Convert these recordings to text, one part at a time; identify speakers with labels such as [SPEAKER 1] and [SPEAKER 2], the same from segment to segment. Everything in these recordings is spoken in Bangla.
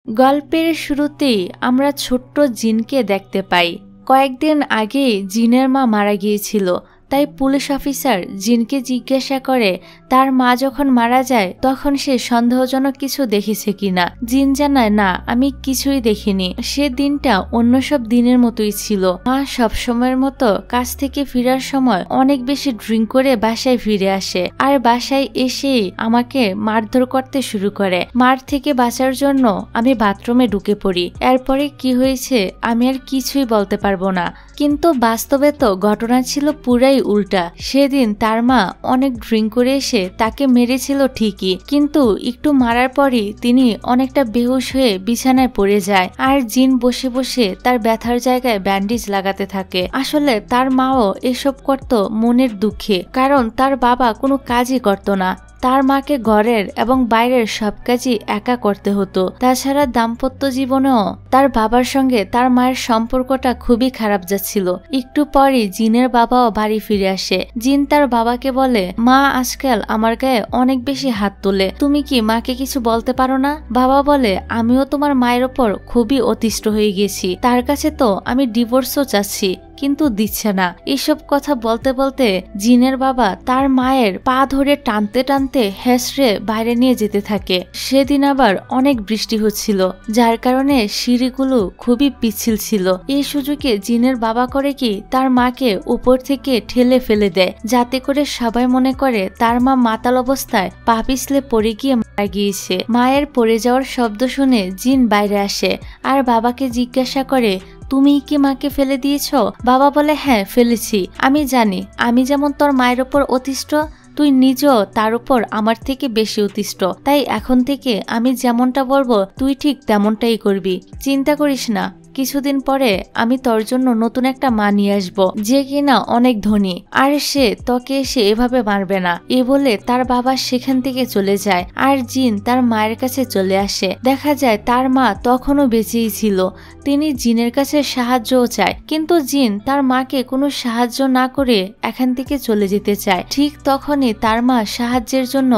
[SPEAKER 1] গল্পের শুরুতেই আমরা ছোট্ট জিনকে দেখতে পাই। কয়েকদিন আগে জিনের মা মারা গিয়েছিল, তাই পুলিশ অফিসার জিনকে জিজ্ঞাসা করে তার মা যখন মারা যায় তখন সে সন্দেহজনক কিছু দেখেছে কিনা। জিন জানায়, না, আমি কিছুই দেখিনি, সে দিনটা অন্য সব দিনের মতোই ছিল। মা সবসময়ের মতো কাজ থেকে ফেরার সময় অনেক বেশি ড্রিঙ্ক করে বাসায় ফিরে আসে, আর বাসায় এসেই আমাকে মারধর করতে শুরু করে। মার থেকে বাঁচার জন্য আমি বাথরুমে ঢুকে পড়ি। এরপরে কি হয়েছে আমি আর কিছুই বলতে পারবো না, কিন্তু বাস্তবে তো ঘটনা ছিল পুরাই উল্টা। সেদিন তার মা অনেক ড্রিঙ্ক করে এসে তাকে মেরেছিল ঠিকই, কিন্তু একটু মারার পরই তিনি অনেকটা বেহুশ হয়ে বিছানায় পড়ে যায়, আর জিন বসে বসে তার ব্যথার জায়গায় ব্যান্ডেজ লাগাতে থাকে। আসলে তার মাও এসব করত মনের দুঃখে, কারণ তার বাবা কোনো কাজই করত না। তার মাকে ঘরের এবং বাইরের সব কাজই একা করতে হতো। তাছাড়া দাম্পত্য জীবনেও তার বাবার সঙ্গে তার মায়ের সম্পর্কটা খুবই খারাপ যাচ্ছিল। একটু পরই জিনের বাবাও বাড়ি ফিরে আসে। জিন তার বাবাকে বলে, মা আজকাল আমার গায়ে অনেক বেশি হাত তোলে, তুমি কি মাকে কিছু বলতে পারো না? বাবা বলে, আমিও তোমার মায়ের ওপর খুবই অতিষ্ঠ হয়ে গেছি, তার কাছে তো আমি ডিভোর্সও চাচ্ছি, কিন্তু দিচ্ছে না। এসব কথা বলতে বলতে জিনের বাবা তার মায়ের পা ধরে টানতে টানতে হেসড়ে বাইরে নিয়ে যেতে থাকে। সেদিন আবার অনেক বৃষ্টি হচ্ছিল, যার কারণে সিঁড়িগুলো খুবই পিচ্ছিল ছিল। এই সুযোগে জিনের বাবা করে কি তার মাকে উপর থেকে ঠেলে ফেলে দেয়, যাতে করে সবাই মনে করে তার মা মাতাল অবস্থায় পা পিছলে পড়ে গিয়ে মারা গিয়েছে। মায়ের পড়ে যাওয়ার শব্দ শুনে জিন বাইরে আসে আর বাবাকে জিজ্ঞাসা করে, তুমি কি মাকে ফেলে দিয়েছ? বাবা বলে, হ্যাঁ ফেলেছি। আমি জানি আমি যেমন তোর মায়ের ওপর অতিষ্ঠ, তুই নিজেও তার উপর আমার থেকে বেশি অতিষ্ঠ, তাই এখন থেকে আমি যেমনটা বলবো তুই ঠিক তেমনটাই করবি। চিন্তা করিস না, কিছুদিন পরে আমি তোর জন্য নতুন একটা মা নিয়ে আসবো, যে কিনা অনেক ধনী, আর সে তোকে এসে এভাবে মারবে না। এ বলে তার বাবা সেখান থেকে চলে যায়, আর জিন তার মায়ের কাছে চলে আসে। দেখা যায় তার মা তখনও বেঁচেই ছিল। তিনি জিনের কাছে সাহায্যও চায়, কিন্তু জিন তার মাকে কোনো সাহায্য না করে এখান থেকে চলে যেতে চায়। ঠিক তখনই তার মা সাহায্যের জন্য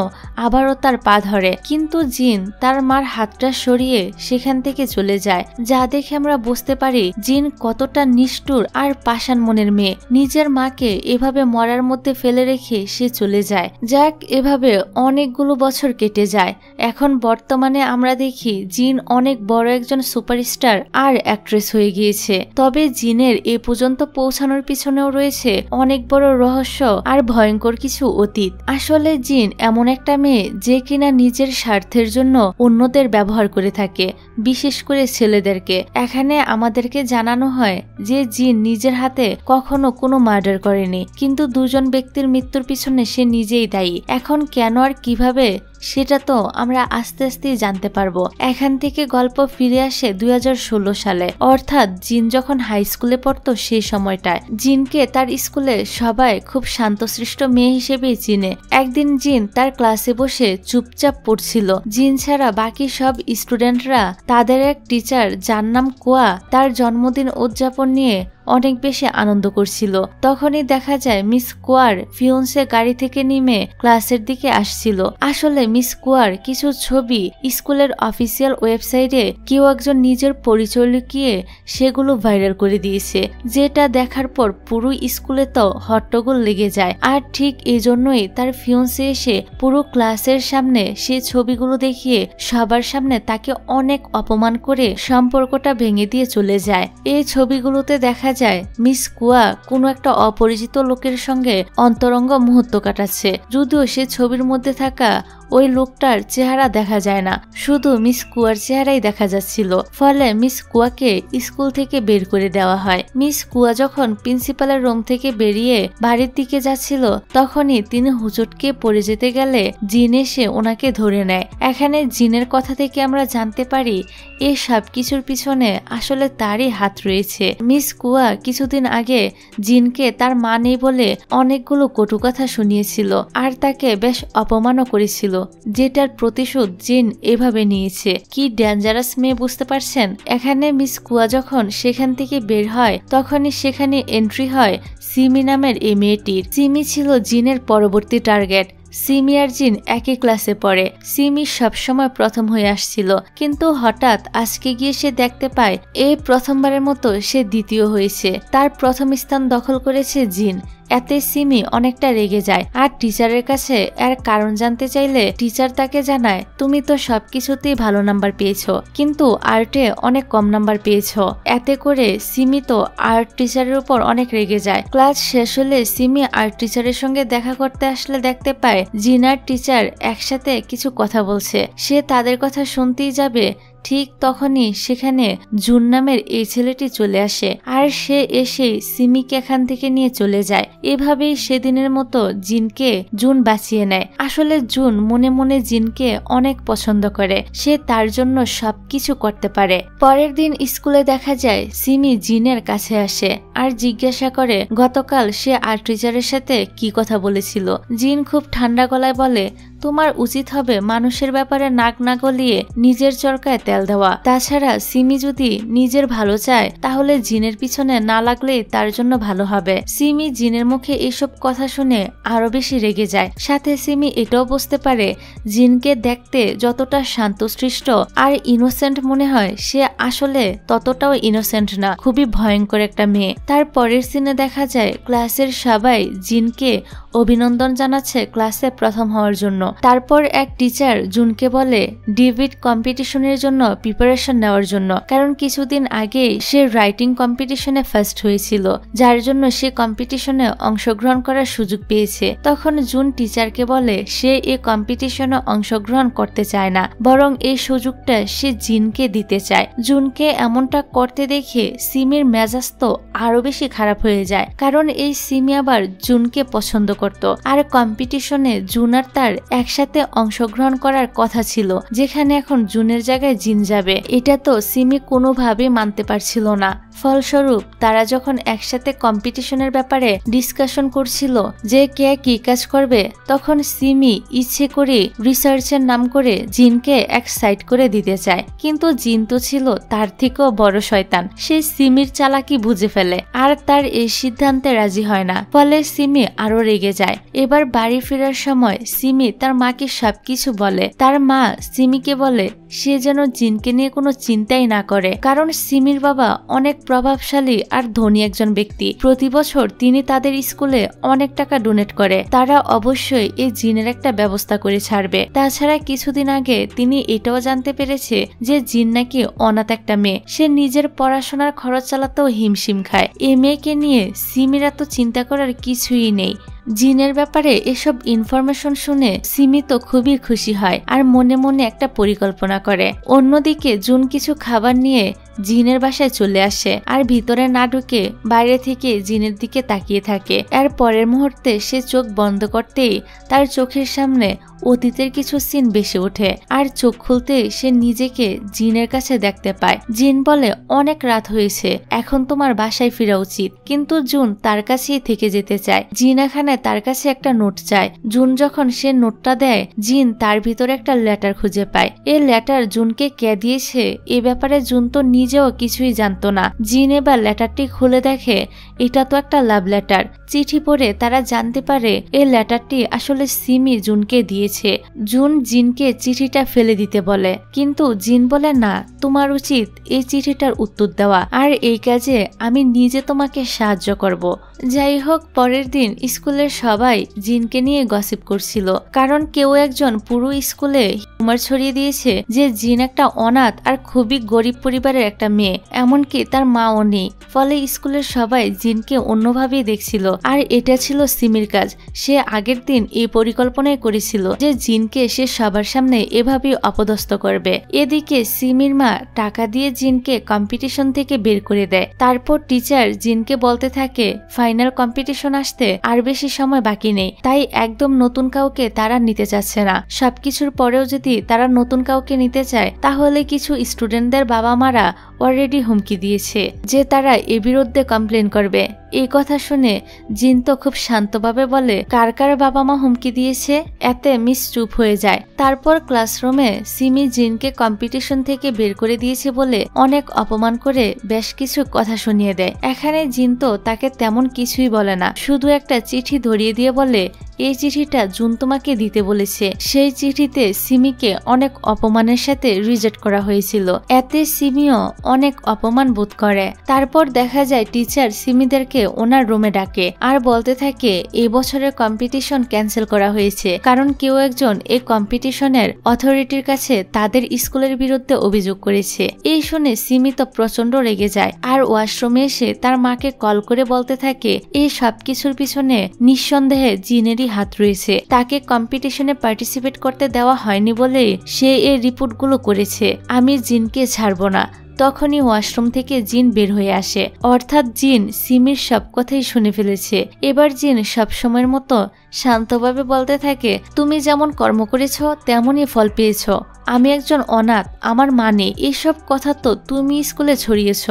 [SPEAKER 1] আবারও তার পা ধরে, কিন্তু জিন তার মার হাতটা সরিয়ে সেখান থেকে চলে যায়। যা দেখে আমরা বুঝতে পারি জিন কতটা নিষ্ঠুর আর পাষাণ মনের মেয়ে। নিজের মাকে এভাবে মরার মধ্যে ফেলে রেখে সে চলে যায়। যাক, এভাবে অনেকগুলো বছর কেটে যায়। এখন বর্তমানে আমরা দেখি জিন অনেক বড় একজন সুপারস্টার আর অ্যাক্ট্রেস হয়ে গিয়েছে। তবে জিনের এ পর্যন্ত পৌঁছানোর পিছনেও রয়েছে অনেক বড় রহস্য আর ভয়ঙ্কর কিছু অতীত। আসলে জিন এমন একটা মেয়ে যে কিনা নিজের স্বার্থের জন্য অন্যদের ব্যবহার করে থাকে, বিশেষ করে ছেলেদেরকে। এখানে আমাদেরকে জানানো হয় যে জিন নিজের হাতে কখনো কোনো মার্ডার করেনি, কিন্তু দুজন ব্যক্তির মৃত্যুর পিছনে সে নিজেই দায়ী। এখন কেন আর কিভাবে সেটা তো আমরা আস্তে আস্তে জানতে পারবো। এখান থেকে গল্প ফিরে আসে 2016 সালে, অর্থাৎ জিন যখন হাই স্কুলে পড়তো সেই সময়টায়। জিনকে তার স্কুলে সবাই খুব শান্তশিষ্ট মেয়ে হিসেবেই চিনে। একদিন জিন তার ক্লাসে বসে চুপচাপ পড়ছিল। জিন ছাড়া বাকি সব স্টুডেন্টরা তাদের এক টিচার যার নাম কোয়া তার জন্মদিন উদযাপন নিয়ে অনেক বেশি আনন্দ করছিল। তখনই দেখা যায় মিস কোয়ার ফিয়োন্সে গাড়ি থেকে নেমে ক্লাসের দিকে আসছিল। আসলে মিস কোয়ার কিছু ছবি স্কুলের অফিসিয়াল ওয়েবসাইটে কেউ একজন নিজের পরিচয় লুকিয়ে সেগুলো ভাইরাল করে দিয়েছে, যেটা দেখার পর পুরো স্কুলে তো হট্টগোল লেগে যায়। আর ঠিক এই জন্যই তার ফিয়োন্সে এসে পুরো ক্লাসের সামনে সেই ছবিগুলো দেখিয়ে সবার সামনে তাকে অনেক অপমান করে সম্পর্কটা ভেঙে দিয়ে চলে যায়। এই ছবিগুলোতে দেখা যায় মিস কুয়া কোনো একটা অপরিচিত লোকের সঙ্গে অন্তরঙ্গ মুহূর্ত কাটাচ্ছে, যদিও সে ছবির মধ্যে থাকা ওই লোকটার চেহারা দেখা যায় না, শুধু মিস কুয়ার চেহারাই দেখা যাচ্ছিল। ফলে মিস কুয়াকে স্কুল থেকে বের করে দেওয়া হয়। মিস কুয়া যখন প্রিন্সিপালের রুম থেকে বেরিয়ে বাড়ির দিকে যাচ্ছিল, তখনই তিনি হুচটকে পড়ে যেতে গেলে জিন এসে ওনাকে ধরে নেয়। এখানে জিনের কথা থেকে আমরা জানতে পারি এই সব কিছুর পিছনে আসলে তারই হাত রয়েছে। মিস কুয়া কিছুদিন আগে জিনকে তার মা নেই বলে অনেকগুলো কটু কথা শুনিয়েছিল, আর তাকে বেশ অপমানও করেছিল, যেটার প্রতিশোধ জিন এভাবে নিয়েছে। কি ডেঞ্জারাস মেয়ে বুঝতে পারছেন? এখানে মিস কুয়া যখন সেখান থেকে বের হয়, তখনই সেখানে এন্ট্রি হয় সিমি নামের এই মেয়েটির। সিমি ছিল জিনের পরবর্তী টার্গেট। সিমি আর জিন একই ক্লাসে পড়ে। সিমি সবসময় প্রথম হয়ে আসছিল, কিন্তু হঠাৎ আজকে গিয়ে সে দেখতে পায় এই প্রথমবারের মতো সে দ্বিতীয় হয়েছে। তার প্রথম স্থান দখল করেছে জিন। এতে সিমি অনেকটা রেগে যায় আর টিচারের কাছে এর কারণ জানতে চাইলে টিচার তাকে জানায়, তুমি তো সবকিছুতেই ভালো নাম্বার পেয়েছো, কিন্তু আর্টে অনেক কম নাম্বার পেয়েছো। এতে করে সিমি তো আর্ট টিচারের উপর অনেক রেগে যায়। ক্লাস শেষ হলে সিমি আর্ট টিচারের সঙ্গে দেখা করতে আসলে দেখতে পায় জিন আর টিচার একসাথে কিছু কথা বলছে। সে তাদের কথা শুনতেই যাবে, ঠিক তখনই সেখানে জুন নামের এই ছেলেটি চলে আসে আর সে এসেই সিমিকে এখান থেকে নিয়ে চলে যায়। এভাবেই সেদিনের মতো জিনকে জুন বাঁচিয়ে নেয়। আসলে জুন মনে মনে জিনকে অনেক পছন্দ করে, সে তার জন্য সবকিছু করতে পারে। পরের দিন স্কুলে দেখা যায় সিমি জিনের কাছে আসে আর জিজ্ঞাসা করে গতকাল সে আর্ট টিচারের সাথে কি কথা বলেছিল। জিন খুব ঠান্ডা গলায় বলে, তোমার উচিত হবে মানুষের ব্যাপারে নাক না গলিয়ে নিজের চরকায় তেল দেওয়া। তাছাড়া সিমি যদি নিজের ভালো চায় তাহলে জিনের পিছনে না লাগলেই তার জন্য ভালো হবে। সিমি জিনের মুখে এসব কথা শুনে আরো বেশি রেগে যায়। সাথে সিমি এটাও বুঝতে পারে জিনকে দেখতে যতটা শান্তশিষ্ট আর ইনোসেন্ট মনে হয়, সে আসলে ততটাও ইনোসেন্ট না, খুবই ভয়ঙ্কর একটা মেয়ে। তার পরের সিনে দেখা যায় ক্লাসের সবাই জিনকে অভিনন্দন জানাচ্ছে ক্লাসে প্রথম হওয়ার জন্য। তারপর এক টিচার জুনকে বলে ডিবেট কম্পিটিশনের জন্য প্রিপারেশন নেওয়ার জন্য, কারণ কিছুদিন আগে সে রাইটিং কম্পিটিশনে ফার্স্ট হয়েছিল, যার জন্য সে কম্পিটিশনে অংশগ্রহণ করার সুযোগ পেয়েছে। তখন জুন টিচারকে বলে সে এই কম্পিটিশনে অংশগ্রহণ করতে চায় না, বরং এই সুযোগটা সে জিনকে দিতে চায়। জুনকে এমনটা করতে দেখে সিমির মেজাজ তো আরো বেশি খারাপ হয়ে যায়, কারণ এই সিমি আবার জুনকে পছন্দ করত আর কম্পিটিশনে জুন আর তার একসাথে অংশগ্রহণ করার কথা ছিল, যেখানে এখন জুনের জায়গায় জিন যাবে। এটা তো সিমি কোনোভাবেই মানতে পারছিল না। ফলস্বরূপ তারা যখন একসাথে কম্পিটিশনের ব্যাপারে ডিসকাশন করছিল যে কে কি কাজ করবে, তখন সিমি ইচ্ছে করে রিসার্চের নাম করে জিনকে এক সাইড করে দিতে চায়। কিন্তু জিন তো ছিল তার থেকেও বড় শয়তান, সে সিমির চালাকি বুঝে ফেলে আর তার এই সিদ্ধান্তে রাজি হয় না। ফলে সিমি আরো রেগে যায়। এবার বাড়ি ফেরার সময় সিমি তার মাকে সবকিছু বলে। তার মা সিমিকে বলে সে যেন জিনকে নিয়ে কোনো চিন্তাই না করে, কারণ সিমির বাবা অনেক প্রভাবশালী আর ধনী একজন ব্যক্তি। প্রতি বছর তিনি তাদের স্কুলে অনেক টাকা ডোনেট করে। তারা অবশ্যই এই জিনের একটা ব্যবস্থা করে ছাড়বে। তাছাড়া কিছুদিন আগে তিনি এটাও জানতে পেরেছে যে জিন নাকি অনাথ একটা মেয়ে, সে নিজের পড়াশোনার খরচ চালাতেও হিমশিম খায়। এই মেয়েকে নিয়ে সিমির এত চিন্তা করার কিছুই নেই। জিনের ব্যাপারে এসব ইনফরমেশন শুনে সিমি তো খুবই খুশি হয় আর মনে মনে একটা পরিকল্পনা করে। অন্যদিকে জুন কিছু খাবার নিয়ে জিনের বাসায় চলে আসে আর ভিতরে না ঢুকে বাইরে থেকে জিনের দিকে তাকিয়ে থাকে। এর পরের মুহূর্তে সে চোখ বন্ধ করতেই তার চোখের সামনে অতীতের কিছু সিন ভেসে ওঠে আর চোখ খুলতেই সে নিজেকে জিনের কাছে দেখতে পায়। জিন বলে অনেক রাত হয়েছে, এখন তোমার বাসায় ফেরা উচিত। কিন্তু জুন তার কাছেই থেকে যেতে চায়। জিন এখানে তার কাছে একটা নোট চায়। জুন যখন সে নোটটা দেয়, জিন তার ভিতরে একটা লেটার খুঁজে পায়। এই লেটার জুনকে কে দিয়েছে এ ব্যাপারে জুন তো নিজেও কিছুই জানতো না। জিন এবার লেটারটি খুলে দেখে এটা তো একটা লাভ লেটার। চিঠি পড়ে তারা জানতে পারে এই লেটারটি আসলে সিমি জুনকে দিয়েছে। জুন জিনকে চিঠিটা ফেলে দিতে বলে, কিন্তু জিন বলে না, তোমার উচিত এই চিঠিটার উত্তর দেওয়া আর এই কাজে আমি নিজে তোমাকে সাহায্য করব। যাই হোক, পরের দিন স্কুলের সবাই জিনকে নিয়ে গসিপ করছিল, কারণ কেউ একজন পুরো স্কুলে হিউমার ছড়িয়ে দিয়েছে যে জিন একটা অনাথ আর খুবই গরিব পরিবারের একটা মেয়ে, এমনকি তার মাও নেই। ফলে স্কুলের সবাই জিনকে অন্যভাবেই দেখছিল আর এটা ছিল সিমির কাজ। সে আগের দিন এই পরিকল্পনাই করেছিল যে জিনকে সে সবার সামনে এভাবেই অপদস্থ করবে। এদিকে সিমির মা টাকা দিয়ে জিনকে কম্পিটিশন থেকে বের করে দেয়। তারপর টিচার জিনকে বলতে থাকে ফাইনাল কম্পিটিশন আসতে আর বেশি সময় বাকি নেই, তাই একদম নতুন কাউকে তারা নিতে চাচ্ছে না। সবকিছুর পরেও যদি তারা নতুন কাউকে নিতে চায় তাহলে কিছু স্টুডেন্টদের বাবা মারা অলরেডি হুমকি দিয়েছে যে তারা এর বিরুদ্ধে কমপ্লেন করবে। এই কথা শুনে জিন তো খুব শান্তভাবে বলে, কার কার বাবা মা হুমকি দিয়েছে? এতে মিস চুপ হয়ে যায়। তারপর ক্লাসরুমে সিমি জিনকে কম্পিটিশন থেকে বের করে দিয়েছে বলে অনেক অপমান করে বেশ কিছু কথা শুনিয়ে দেয়। এখানে জিন তো তাকে তেমন কিছুই বলে না, শুধু একটা চিঠি ধরিয়ে দিয়ে বলে, এই চিঠিটা জুন তোমাকে দিতে বলেছে। সেই চিঠিতে সিমিকে অনেক অপমানের সাথে রিজেক্ট করা হয়েছিল। এতে সিমিও অনেক অপমান বোধ করে। তারপর দেখা যায় টিচার সিমিদেরকে ওনার রুমে ডাকে আর বলতে থাকে এই বছরের কম্পিটিশন ক্যান্সেল করা হয়েছে, কারণ কেউ একজন এই কম্পিটিশনের অথরিটির কাছে তাদের স্কুলের বিরুদ্ধে অভিযোগ করেছে। এই শুনে সিমি তো প্রচন্ড রেগে যায় আর ওয়াশরুমে এসে তার মাকে কল করে বলতে থাকে এই সবকিছুর পিছনে নিঃসন্দেহে জিনেরই হাত রয়েছে। তাকে কম্পিটিশনে পার্টিসিপেট করতে দেওয়া হয়নি বলে সে এই রিপোর্টগুলো করেছে। আমি জিনকে ছাড়বো না। তখনই ওয়াশরুম থেকে জিন বের হয়ে আসে, অর্থাৎ জিন সিমির সব কথাই শুনে ফেলেছে। এবার জিন সবসময়ের মতো শান্তভাবে বলতে থাকে, তুমি যেমন কর্ম করেছ তেমনই ফল পেয়েছ। আমি একজন অনাথ, আমার মানে এসব কথা তো তুমি স্কুলে ছড়িয়েছ,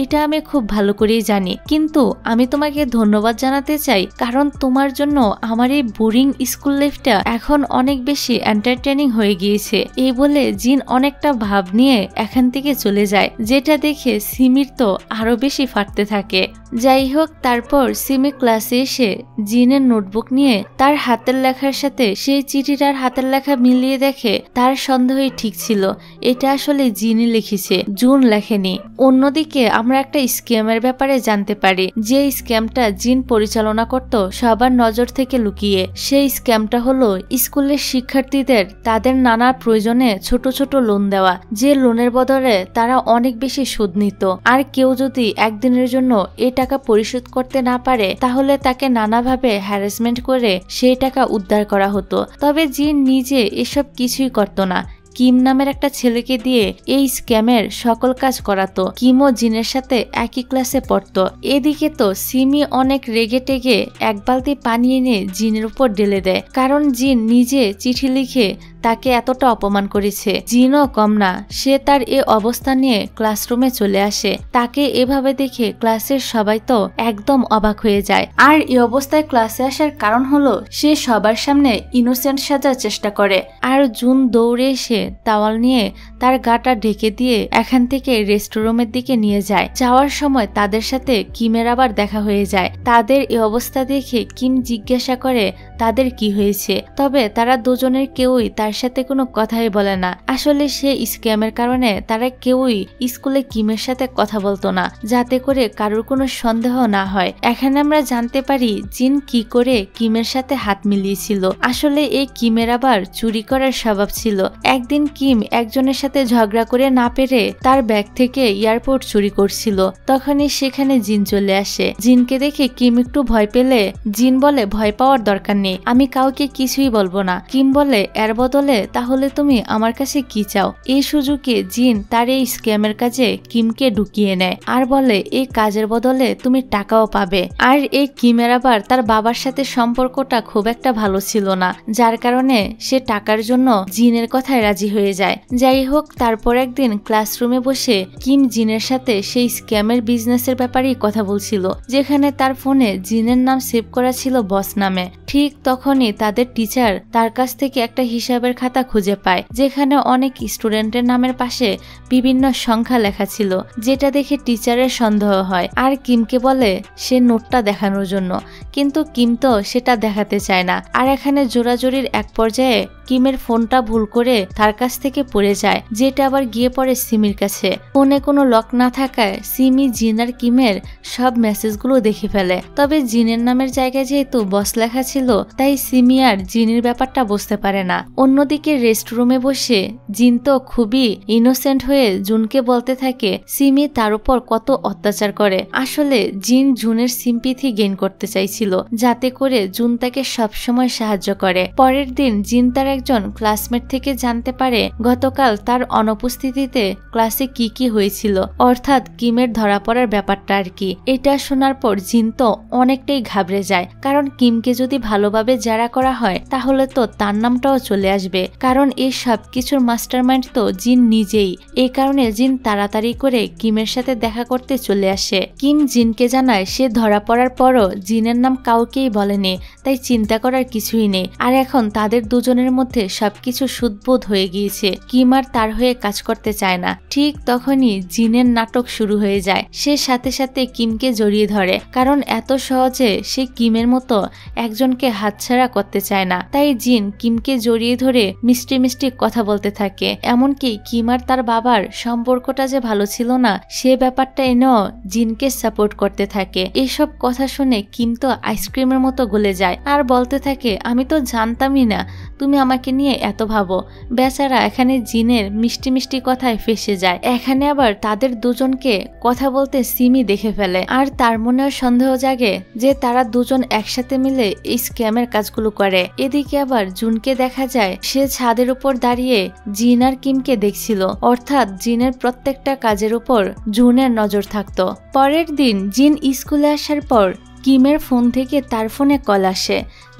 [SPEAKER 1] এটা আমি খুব ভালো করেই জানি, কিন্তু আমি তোমাকে ধন্যবাদ জানাতে চাই, কারণ তোমার জন্য আমার এই বোরিং স্কুল লাইফটা এখন অনেক বেশি এন্টারটেইনিং হয়ে গিয়েছে। এই বলে জিন অনেকটা ভাব নিয়ে এখান থেকে চলে যায়, যেটা দেখে সিমির তো আরো বেশি ফাটতে থাকে। যাই হোক, তারপর সিমি ক্লাসে এসে জিনের নোটবুক নিয়ে তার হাতের লেখার সাথে সেই চিঠিটার হাতের লেখা মিলিয়ে দেখে তার সন্দেহই ঠিক ছিল, এটা আসলে জিনই লিখেছে, জুন লেখেনি। অন্যদিকে আমরা একটা স্ক্যামের ব্যাপারে জানতে পারি, যে স্ক্যামটা জিন পরিচালনা করত সবার নজর থেকে লুকিয়ে। সেই স্ক্যামটা হলো স্কুলের শিক্ষার্থীদের তাদের নানা প্রয়োজনে ছোট ছোট লোন দেওয়া, যে লোনের বদলে তারা অনেক বেশি সুদ নিত। আর কেউ যদি একদিনের জন্য এই টাকা পরিশোধ করতে না পারে তাহলে তাকে নানাভাবে হ্যারাসমেন্ট করে সেই টাকা উদ্ধার করা হতো। তবে জিন নিজে এসব কিছুই করত না, কিম নামের একটা ছেলেকে দিয়ে এই স্ক্যামের সকল কাজ করাতো। কিমও জিনের সাথে একই ক্লাসে পড়তো। এদিকে তো সিমি অনেক রেগে টেগে এক বালতি পানি এনে জিনের উপর ঢেলে দেয়, কারণ জিন নিজে চিঠি লিখে তাকে এতটা অপমান করেছে। জিনও কম না, সে তার এ অবস্থা নিয়ে ক্লাসরুমে চলে আসে। তাকে এভাবে দেখে ক্লাসের সবাই তো একদম অবাক হয়ে যায়। আর এই অবস্থায় ক্লাসে আসার কারণ হলো সে সবার সামনে ইনোসেন্ট সাজার চেষ্টা করে। আর জুন দৌড়ে এসে তাওয়াল নিয়ে তার গাটা ঢেকে দিয়ে এখান থেকে রেস্টরুমের দিকে নিয়ে যায়। যাওয়ার সময় তাদের সাথে কিমের আবার দেখা হয়ে যায়। তাদের এই অবস্থা দেখে কিম জিজ্ঞাসা করে তাদের কি হয়েছে, তবে তারা দুজনের কেউই তার সাথে কোনো কথাই বলে না। আসলে সে স্ক্যামের কারণে তারা কেউই স্কুলে কিমের সাথে কথা বলতো না, যাতে করে কারোর কোনো সন্দেহ না হয়। এখানে আমরা জানতে পারি জিন কি করে কিমের সাথে হাত মিলিয়েছিল। আসলে এই কিমের আবার চুরি করার স্বভাব ছিল। একদিন কিম একজনের সাথে ঝগড়া করে না পেরে তার ব্যাগ থেকে এয়ারপোর্ট চুরি করছিল। তখনই সেখানে জিন চলে আসে। জিনকে দেখে কিম একটু ভয় পেলে জিন বলে, ভয় পাওয়ার দরকার নেই, আমি কাউকে কিছুই বলবো না। কিম বলে, এর বদলে তাহলে তুমি আমার কাছে কি চাও? এই সুযোগে জিন তার এই স্ক্যামের কাজে কিমকে ঢুকিয়ে নেয় আর বলে, এই কাজের বদলে তুমি টাকাও পাবে। আর এই কিমের আবার তার বাবার সাথে সম্পর্কটা খুব একটা ভালো ছিল না, যার কারণে সে টাকার জন্য জিনের কথায় রাজি হয়ে যায়। যাই হোক, তারপর একদিন ক্লাসরুমে বসে কিম জিনের সাথে সেই স্ক্যামের বিজনেসের ব্যাপারেই কথা বলছিল, যেখানে তার ফোনে জিনের নাম সেভ করা ছিল বস নামে। ঠিক তখনই তাদের টিচার তার কাছ থেকে একটা হিসাবের খাতা খুঁজে পায়, যেখানে অনেক স্টুডেন্টের নামের পাশে বিভিন্ন সংখ্যা লেখা ছিল, যেটা দেখে টিচারের সন্দেহ হয় আর কিমকে বলে সে নোটটা দেখানোর জন্য, কিন্তু কিম তো সেটা দেখাতে চায় না। আর এখানে জোরাজোরির এক পর্যায়ে কিমের ফোনটা ভুল করে তার কাছ থেকে পড়ে যায়, যেটা আবার গিয়ে পড়ে সিমির কাছে। ফোনে কোনো লক না থাকায় সিমি জিন আর কিমের সব মেসেজগুলো দেখে ফেলে। তবে জিনের নামের জায়গায় যেহেতু বস লেখা ছিল, তাই সিমি আর জিনের ব্যাপারটা বুঝতে পারে না। অন্যদিকে রেস্টরুমে বসে জিন তো খুবই ইনোসেন্ট হয়ে জুনকে বলতে থাকে সিমি তার উপর কত অত্যাচার করে। আসলে জিন জুনের সিম্পিথি গেইন করতে চাইছিল, যাতে করে জুন তাকে সবসময় সাহায্য করে। পরের দিন জিন তার একজন ক্লাসমেট থেকে জানতে পারে গতকাল তার অনুপস্থিতিতে ক্লাসে কি কি হয়েছিল, অর্থাৎ কিমের ধরা পড়ার ব্যাপারটা আর কি। এটা শোনার পর জিন তো অনেকটাই ঘাবড়ে যায়, কারণ কিমকে যদি ভালোভাবে জেরা করা হয় তাহলে তো তার নামটাও চলে আসবে। আসবে, কারণ এই সব কিছুর মাস্টারমাইন্ড তো জিন নিজেই। এই কারণে জিন তাড়াতাড়ি করে কিমের সাথে দেখা করতে চলে আসে। কিম জিনকে জানায় সে ধরা পড়ার পরও জিনের নাম কাউকেই বলেনি, তাই চিন্তা করার কিছুই নেই। আর এখন তাদের দুজনের মধ্যে সবকিছু সুদবোধ হয়ে গিয়েছে। কিম আর তার হয়ে কাজ করতে চায় না। ঠিক তখনই জিনের নাটক শুরু হয়ে যায়। সে সাথে সাথে কিমকে জড়িয়ে ধরে, কারণ এত সহজে সে কিমের মতো একজনকে হাতছাড়া করতে চায় না। তাই জিন কিমকে জড়িয়ে ধরে মিষ্টি মিষ্টি কথা বলতে থাকে। এমনকি কিম আর তার বাবার সম্পর্কটা যে ভালো ছিল না সে ব্যাপারটা এনেও জিনকে সাপোর্ট করতে থাকে। এসব কথা শুনে কিম তো আইসক্রিমের মতো গলে যায় আর বলতে থাকে, আমি তো জানতামই না তুমি আমাকে নিয়ে এত ভাবো। বেচারা এখানে জিনের মিষ্টি মিষ্টি কথায় ফেসে যায়। এখানে আবার তাদের দুজনকে কথা বলতে সিমি দেখে ফেলে, আর তার মনেও সন্দেহ জাগে যে তারা দুজন একসাথে মিলে এই স্ক্যামের কাজগুলো করে। এদিকে আবার জুনকে দেখা যায় সে ছাদের উপর দাঁড়িয়ে জিন আর কিমকে দেখছিল, অর্থাৎ জিনের প্রত্যেকটা কাজের উপর জুনের নজর থাকতো। পরের দিন জিন স্কুলে আসার পর কিমের ফোন থেকে তার ফোনে কল আসে।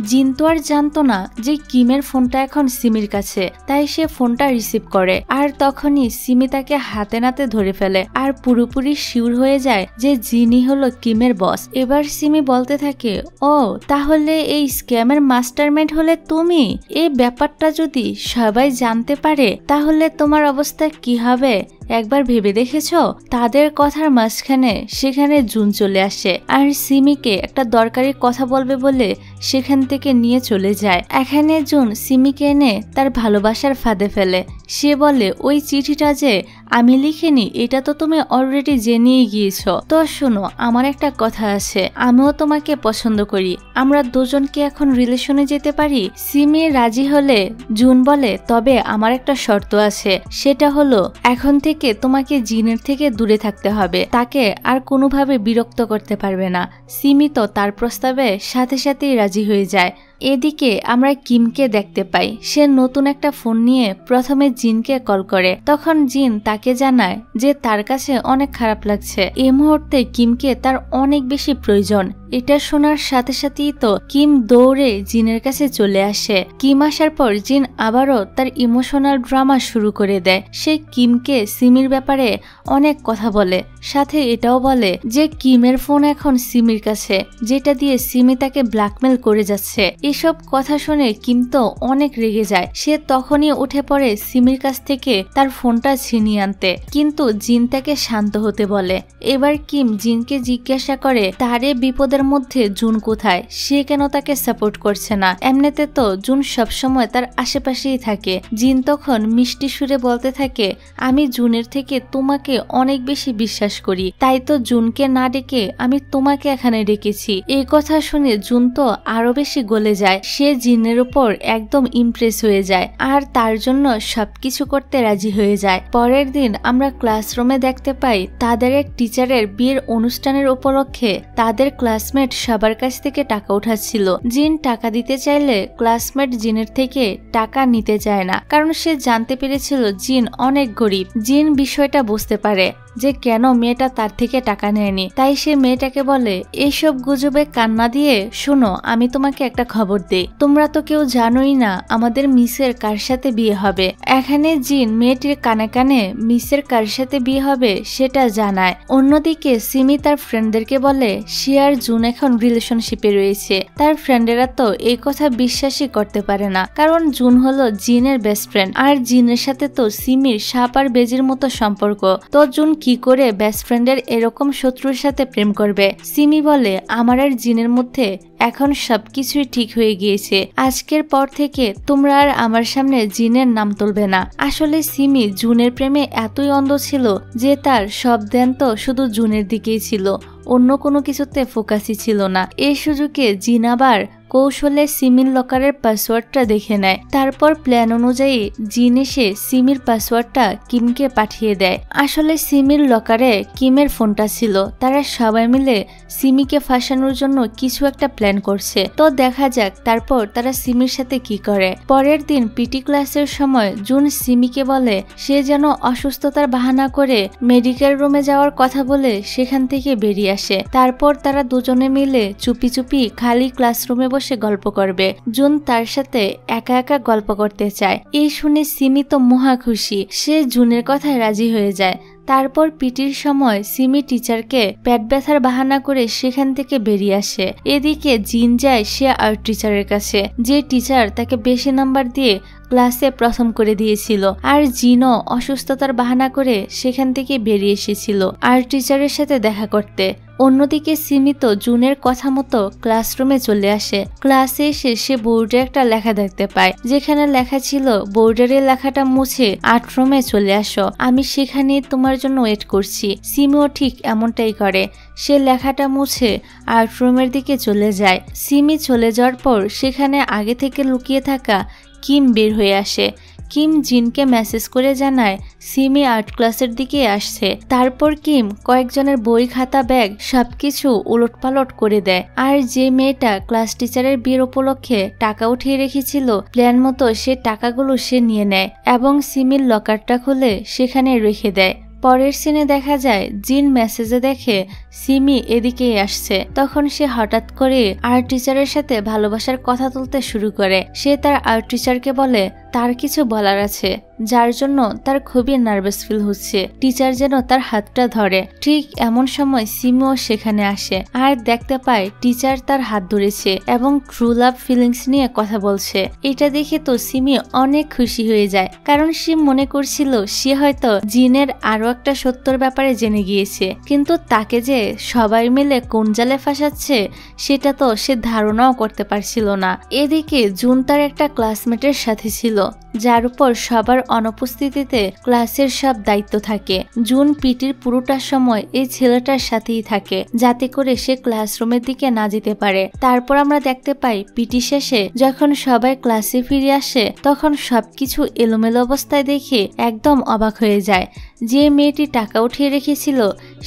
[SPEAKER 1] জিন তো আর জানতো না যে কিমের ফোনটা এখন সিমির কাছে, তাই সে ফোনটা রিসিভ করে। আর তখনই সিমি তাকে হাতে নাতে ধরে ফেলে আর পুরোপুরি শিওর হয়ে যায় যে জিনই হলো কিমের বস। এবার সিমি বলতে থাকে, ও তাহলে এই স্ক্যামের মাস্টারমাইন্ড হলে তুমি। এই ব্যাপারটা যদি সবাই জানতে পারে তাহলে তোমার অবস্থা কি হবে একবার ভেবে দেখেছ? তাদের কথার মাঝখানে সেখানে জুন চলে আসে আর সিমিকে একটা দরকারি কথা বলবে বলে সেখান থেকে নিয়ে চলে যায়। এখানে জুন সিমিকে এনে তার ভালোবাসার ফাঁদে ফেলে। সে বলে, ওই চিঠিটা যে আমি লিখিনি এটা তো তুমি অলরেডি জেনেই গিয়েছ। তো শোনো, আমার একটা কথা আছে, আমিও তোমাকে পছন্দ করি, আমরা দুজনকে এখন রিলেশনে যেতে পারি? সিমি রাজি হলে জুন বলে, তবে আমার একটা শর্ত আছে, সেটা হলো এখন থেকে তোমাকে জিনের থেকে দূরে থাকতে হবে, তাকে আর কোনোভাবে বিরক্ত করতে পারবে না। সিমি তো তার প্রস্তাবে সাথে সাথেই রাজি হয়ে যায়। এদিকে আমরা কিমকে দেখতে পাই, সে নতুন একটা ফোন নিয়ে প্রথমে জিনকে কল করে। তখন জিন তাকে জানায় যে তার কাছে অনেক খারাপ লাগছে, এই মুহূর্তে কিমকে তার অনেক বেশি প্রয়োজন। এটা শোনার সাথে সাথেই তো কিম দৌড়ে জিনের কাছে চলে আসে। কিম আসার পর জিন আবারও তার ইমোশনাল ড্রামা শুরু করে দেয়। সে কিমকে সিমির ব্যাপারে অনেক কথা বলে, সাথে এটাও বলে যে কিমের ফোন এখন সিমির কাছে, যেটা দিয়ে সিমি তাকে ব্ল্যাকমেল করে যাচ্ছে। এসব কথা শুনে কিম তো অনেক রেগে যায়। সে তখনই উঠে পড়ে সিমির কাছ থেকে তার ফোনটা ছিনিয়ে আনতে, কিন্তু জিন তাকে শান্ত হতে বলে। এবার কিম জিনকে জিজ্ঞাসা করে তারে বিপদের মধ্যে জুন কোথায়, সে কেন তাকে সাপোর্ট করছে না? এমনিতে তো জুন সবসময় তার আশেপাশেই থাকে। জিন তখন মিষ্টি সুরে বলতে থাকে, আমি জুনের থেকে তোমাকে অনেক বেশি বিশ্বাস করি, তাই তো জুনকে না ডেকে আমি তোমাকে এখানে ডেকেছি। এই কথা শুনে জুন তো আরো বেশি গলে যায়। সে জিনের উপর একদম ইমপ্রেস হয়ে যায় আর তার জন্য সবকিছু করতে রাজি হয়ে যায়। পরের দিন আমরা ক্লাসরুমে দেখতে পাই তাদের এক টিচারের বিয়ের অনুষ্ঠানের উপলক্ষে তাদের ক্লাসমেট সবার কাছ থেকে টাকা উঠাচ্ছিল। জিন টাকা দিতে চাইলে ক্লাসমেট জিনের থেকে টাকা নিতে চায় না, কারণ সে জানতে পেরেছিল জিন অনেক গরিব। জিন বিষয়টা বুঝতে পারে যে কেন মেয়েটা তার থেকে টাকা নেয়নি, তাই সে মেয়েটাকে বলে, এইসব গুজবে কান্না দিয়ে শোনো, আমি তোমাকে একটা খবর দেই, তোমরা তো কেউ জানোই না আমাদের মিসের কার সাথে বিয়ে হবে। এখানে জিন মেয়েটির কানে কানে মিসের কার সাথে বিয়ে হবে সেটা জানায়। অন্যদিকে সিমি তার ফ্রেন্ডদেরকে বলে সে আর জুন এখন রিলেশনশিপে রয়েছে। তার ফ্রেন্ডেরা তো এই কথা বিশ্বাসই করতে পারে না, কারণ জুন হলো জিনের বেস্ট ফ্রেন্ড আর জিনের সাথে তো সিমির সাপ আর বেজির মতো সম্পর্ক। তো জুন কি করে বেস্ট ফ্রেন্ডের এরকম শত্রুর সাথে প্রেম করবে? সিমি বলে, আমার আর জিনের মধ্যে এখন সবকিছুই ঠিক হয়ে গিয়েছে, আজকের পর থেকে তোমরা আর আমার সামনে জিনের নাম তুলবে না। আসলে সিমি জুনের প্রেমে এতই অন্ধ ছিল যে তার সব ধ্যান তো শুধু জুনের দিকেই ছিল, অন্য কোনো কিছুতে ফোকাসই ছিল না। এই সুযোগে জিন আবার কৌশলে সিমির লকারের পাসওয়ার্ডটা দেখে নেয়। তারপর প্ল্যান অনুযায়ী জিন এসে সিমির পাসওয়ার্ডটা কিমকে পাঠিয়ে দেয়। আসলে সিমির লকারে কিমের ফোনটা ছিল। তারা সবাই মিলে সিমিকে ফাঁসানোর জন্য কিছু একটা প্ল্যান করছে। তো দেখা যাক তারপর তারা সিমির সাথে কি করে। পরের দিন পিটি ক্লাসের সময় জুন সিমিকে বলে সে যেন অসুস্থতার বাহানা করে মেডিকেল রুমে যাওয়ার কথা বলে সেখান থেকে বেরিয়ে আসে। তারপর তারা দুজনে মিলে চুপি চুপি খালি ক্লাসরুমে বসে গল্প করবে। জুন তার সাথে একা একা গল্প করতে চায়। এই শুনে সিমি তো মহা খুশি, সে জুনের কথায় রাজি হয়ে যায়। তারপর পিটির সময় সিমি টিচারকে পেট ব্যথার বাহানা করে সেখান থেকে বেরিয়ে আসে। এদিকে জিন যায় সে আর্ট টিচারের কাছে, যে টিচার তাকে বেশি নাম্বার দিয়ে ক্লাসে প্রথম করে দিয়েছিল। আর জিনও অসুস্থতার বাহানা করে সেখান থেকে বেরিয়ে এসেছিল আর্ট টিচারের সাথে দেখা করতে। অন্যদিকে সিমি তো জুনের কথা মতো ক্লাসরুমে চলে আসে। ক্লাসে এসে সে বোর্ডে একটা লেখা দেখতে পায়, যেখানে লেখা ছিল বোর্ডের লেখাটা মুছে আর্ট রুমে চলে আসো, আমি সেখানে তোমার জন্য ওয়েট করছি। সিমিও ঠিক এমনটাই করে, সে লেখাটা মুছে আর্ট রুমের দিকে চলে যায়। সিমি চলে যাওয়ার পর সেখানে আগে থেকে লুকিয়ে থাকা কিম বের হয়ে আসে। কিম জিনকে মেসেজ করে জানায় সিমি আর্ট ক্লাসের দিকে আসছে। তারপর কিম কয়েকজনের বই খাতা ব্যাগ সবকিছু উলটপালট করে দেয়। আর যে মেয়েটা ক্লাস টিচারের বিয়ের উপলক্ষে টাকা উঠিয়ে রেখেছিল, প্ল্যান মতো সে টাকাগুলো সে নিয়ে নেয় এবং সিমির লকারটা খুলে সেখানে রেখে দেয়। পরের সিনে দেখা যায় জিন মেসেজে দেখে সিমি এদিকেই আসছে। তখন সে হঠাৎ করে আর্ট টিচারের সাথে ভালোবাসার কথা তুলতে শুরু করে। সে তার আর্ট টিচারকে বলে তার কিছু বলার আছে, যার জন্য তার খুবই নার্ভাস ফিল হচ্ছে। টিচার যেন তার হাতটা ধরে। ঠিক এমন সময় সিমিও সেখানে আসে আর দেখতে পায় টিচার তার হাত ধরেছে এবং ট্রু লাভ ফিলিংস নিয়ে কথা বলছে। এটা দেখে তো সিমি অনেক খুশি হয়ে যায়, কারণ সে মনে করছিল সে হয়তো জিনের আরো একটা সত্যর ব্যাপারে জেনে গিয়েছে, কিন্তু তাকে যে সবাই মিলে কোন জালে ফাঁসাচ্ছে সেটা তো সে ধারণাও করতে পারছিল না। এদিকে জুন তার একটা ক্লাসমেটের সাথে ছিল, যার উপর সবার অনুপস্থিতিতে ক্লাসের সব দায়িত্ব থাকে। জুন পিটির পুরোটা সময় এই ছেলেটার সাথেই থাকে, যাতে করে সে ক্লাসরুমের দিকে না যেতে পারে। তারপর আমরা দেখতে পাই পিটি শেষে যখন সবাই ক্লাসে ফিরে আসে, তখন সবকিছু এলোমেলো অবস্থায় দেখে একদম অবাক হয়ে যায়। যে মেয়েটি টাকা উঠিয়ে রেখেছিল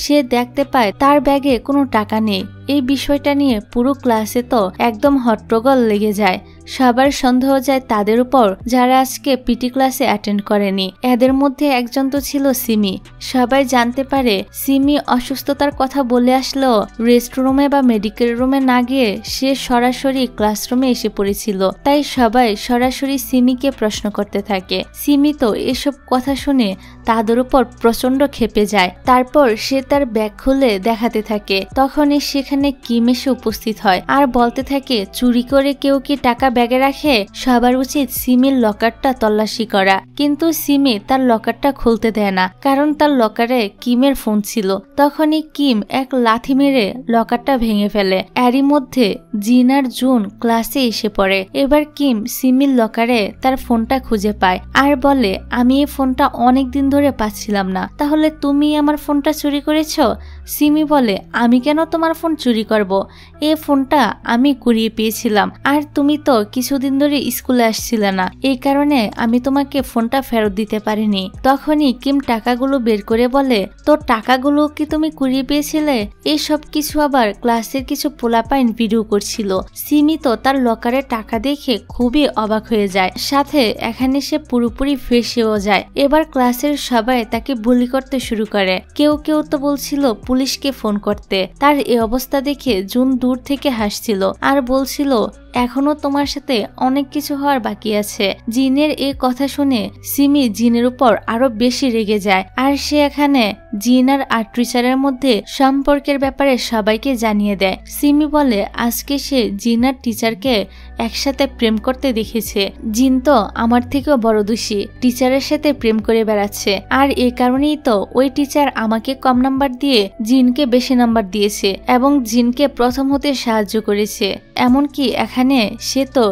[SPEAKER 1] সে দেখতে পায় তার ব্যাগে কোনো টাকা নেই। এই বিষয়টা নিয়ে পুরো ক্লাসে তো একদম হট্টগোল লেগে যায়। সবার সন্দেহ যায় তাদের উপর, যারা আজকে পিটি ক্লাসে অ্যাটেন্ড করেনি। এদের মধ্যে একজন তো ছিল সিমি। সবাই জানতে পারে সিমি অসুস্থতার কথা বলে আসলেও রেস্ট রুমে বা মেডিকেল রুমে না গিয়ে সে সরাসরি ক্লাসরুমে এসে পড়েছিল। তাই সবাই সরাসরি সিমিকে প্রশ্ন করতে থাকে। সিমি তো এসব কথা শুনে তাদের উপর প্রচন্ড ক্ষেপে যায়। তারপর সে তার ব্যাগ খুলে দেখাতে থাকে। তখনই সেখানে কিম এসে উপস্থিত হয় আর বলতে থাকে চুরি করে কেউ কি টাকা ব্যাগে রাখে? সবার উচিত সিমির লকারটা তল্লাশি করা। কিন্তু সিমি তার লকারটা খুলতে দেয় না, কারণ তার লকারে কিমের ফোন ছিল। তখনই কিম এক লাথি মেরে লকারটা ভেঙে ফেলে। এরই মধ্যে জিন আর জুন ক্লাসে এসে পড়ে। এবার কিম সিমির লকারে তার ফোনটা খুঁজে পায় আর বলে আমি এই ফোনটা অনেকদিন ধরে পাচ্ছিলাম না, তাহলে তুমি আমার ফোনটা চুরি করেছ? সিমি বলে আমি কেন তোমার ফোন চুরি করব? এই ফোনটা আমি কুড়িয়ে পেয়েছিলাম, আর তুমি তো কিছুদিন ধরে স্কুলে আসছিলে না, এই কারণে আমি তোমাকে ফোনটা ফেরত দিতে পারিনি। তখনই কিম টাকাগুলো বের করে বলে তোর টাকাগুলো কি তুমি কুড়িয়ে পেয়েছিলে? এই সব কিছু আবার ক্লাসের কিছু পোলাপাইন ভিডিও করছিল। সিমি তো তার লকারে টাকা দেখে খুবই অবাক হয়ে যায়, সাথে এখানে সে পুরোপুরি ফেসেও যায়। এবার ক্লাসের সবাই তাকে বুলি করতে শুরু করে। কেউ কেউ তো বলছিল পুলিশকে ফোন করতে। তার এই অবস্থা দেখে জুন দূর থেকে হাসছিল আর বলছিল এখনো তোমার সাথে অনেক কিছু হওয়ার বাকি আছে। জিনের এই কথা শুনে সিমি জিনের উপর আরো বেশি রেগে যায় আর সে এখানে জিন আর আর্ট টিচারের মধ্যে সম্পর্কের ব্যাপারে সবাইকে জানিয়ে দেয়। সিমি বলে আজকে সে জিন আর টিচারকে একসাথে প্রেম করতে দেখেছে। জিন তো আমার থেকেও বড় দোষী, টিচারের সাথে প্রেম করে বেড়াচ্ছে, আর এই কারণেই তো ওই টিচার আমাকে কম নাম্বার দিয়ে জিনকে বেশি নাম্বার দিয়েছে এবং জিনকে প্রথম হতে সাহায্য করেছে। এমনকি এখানে সে তো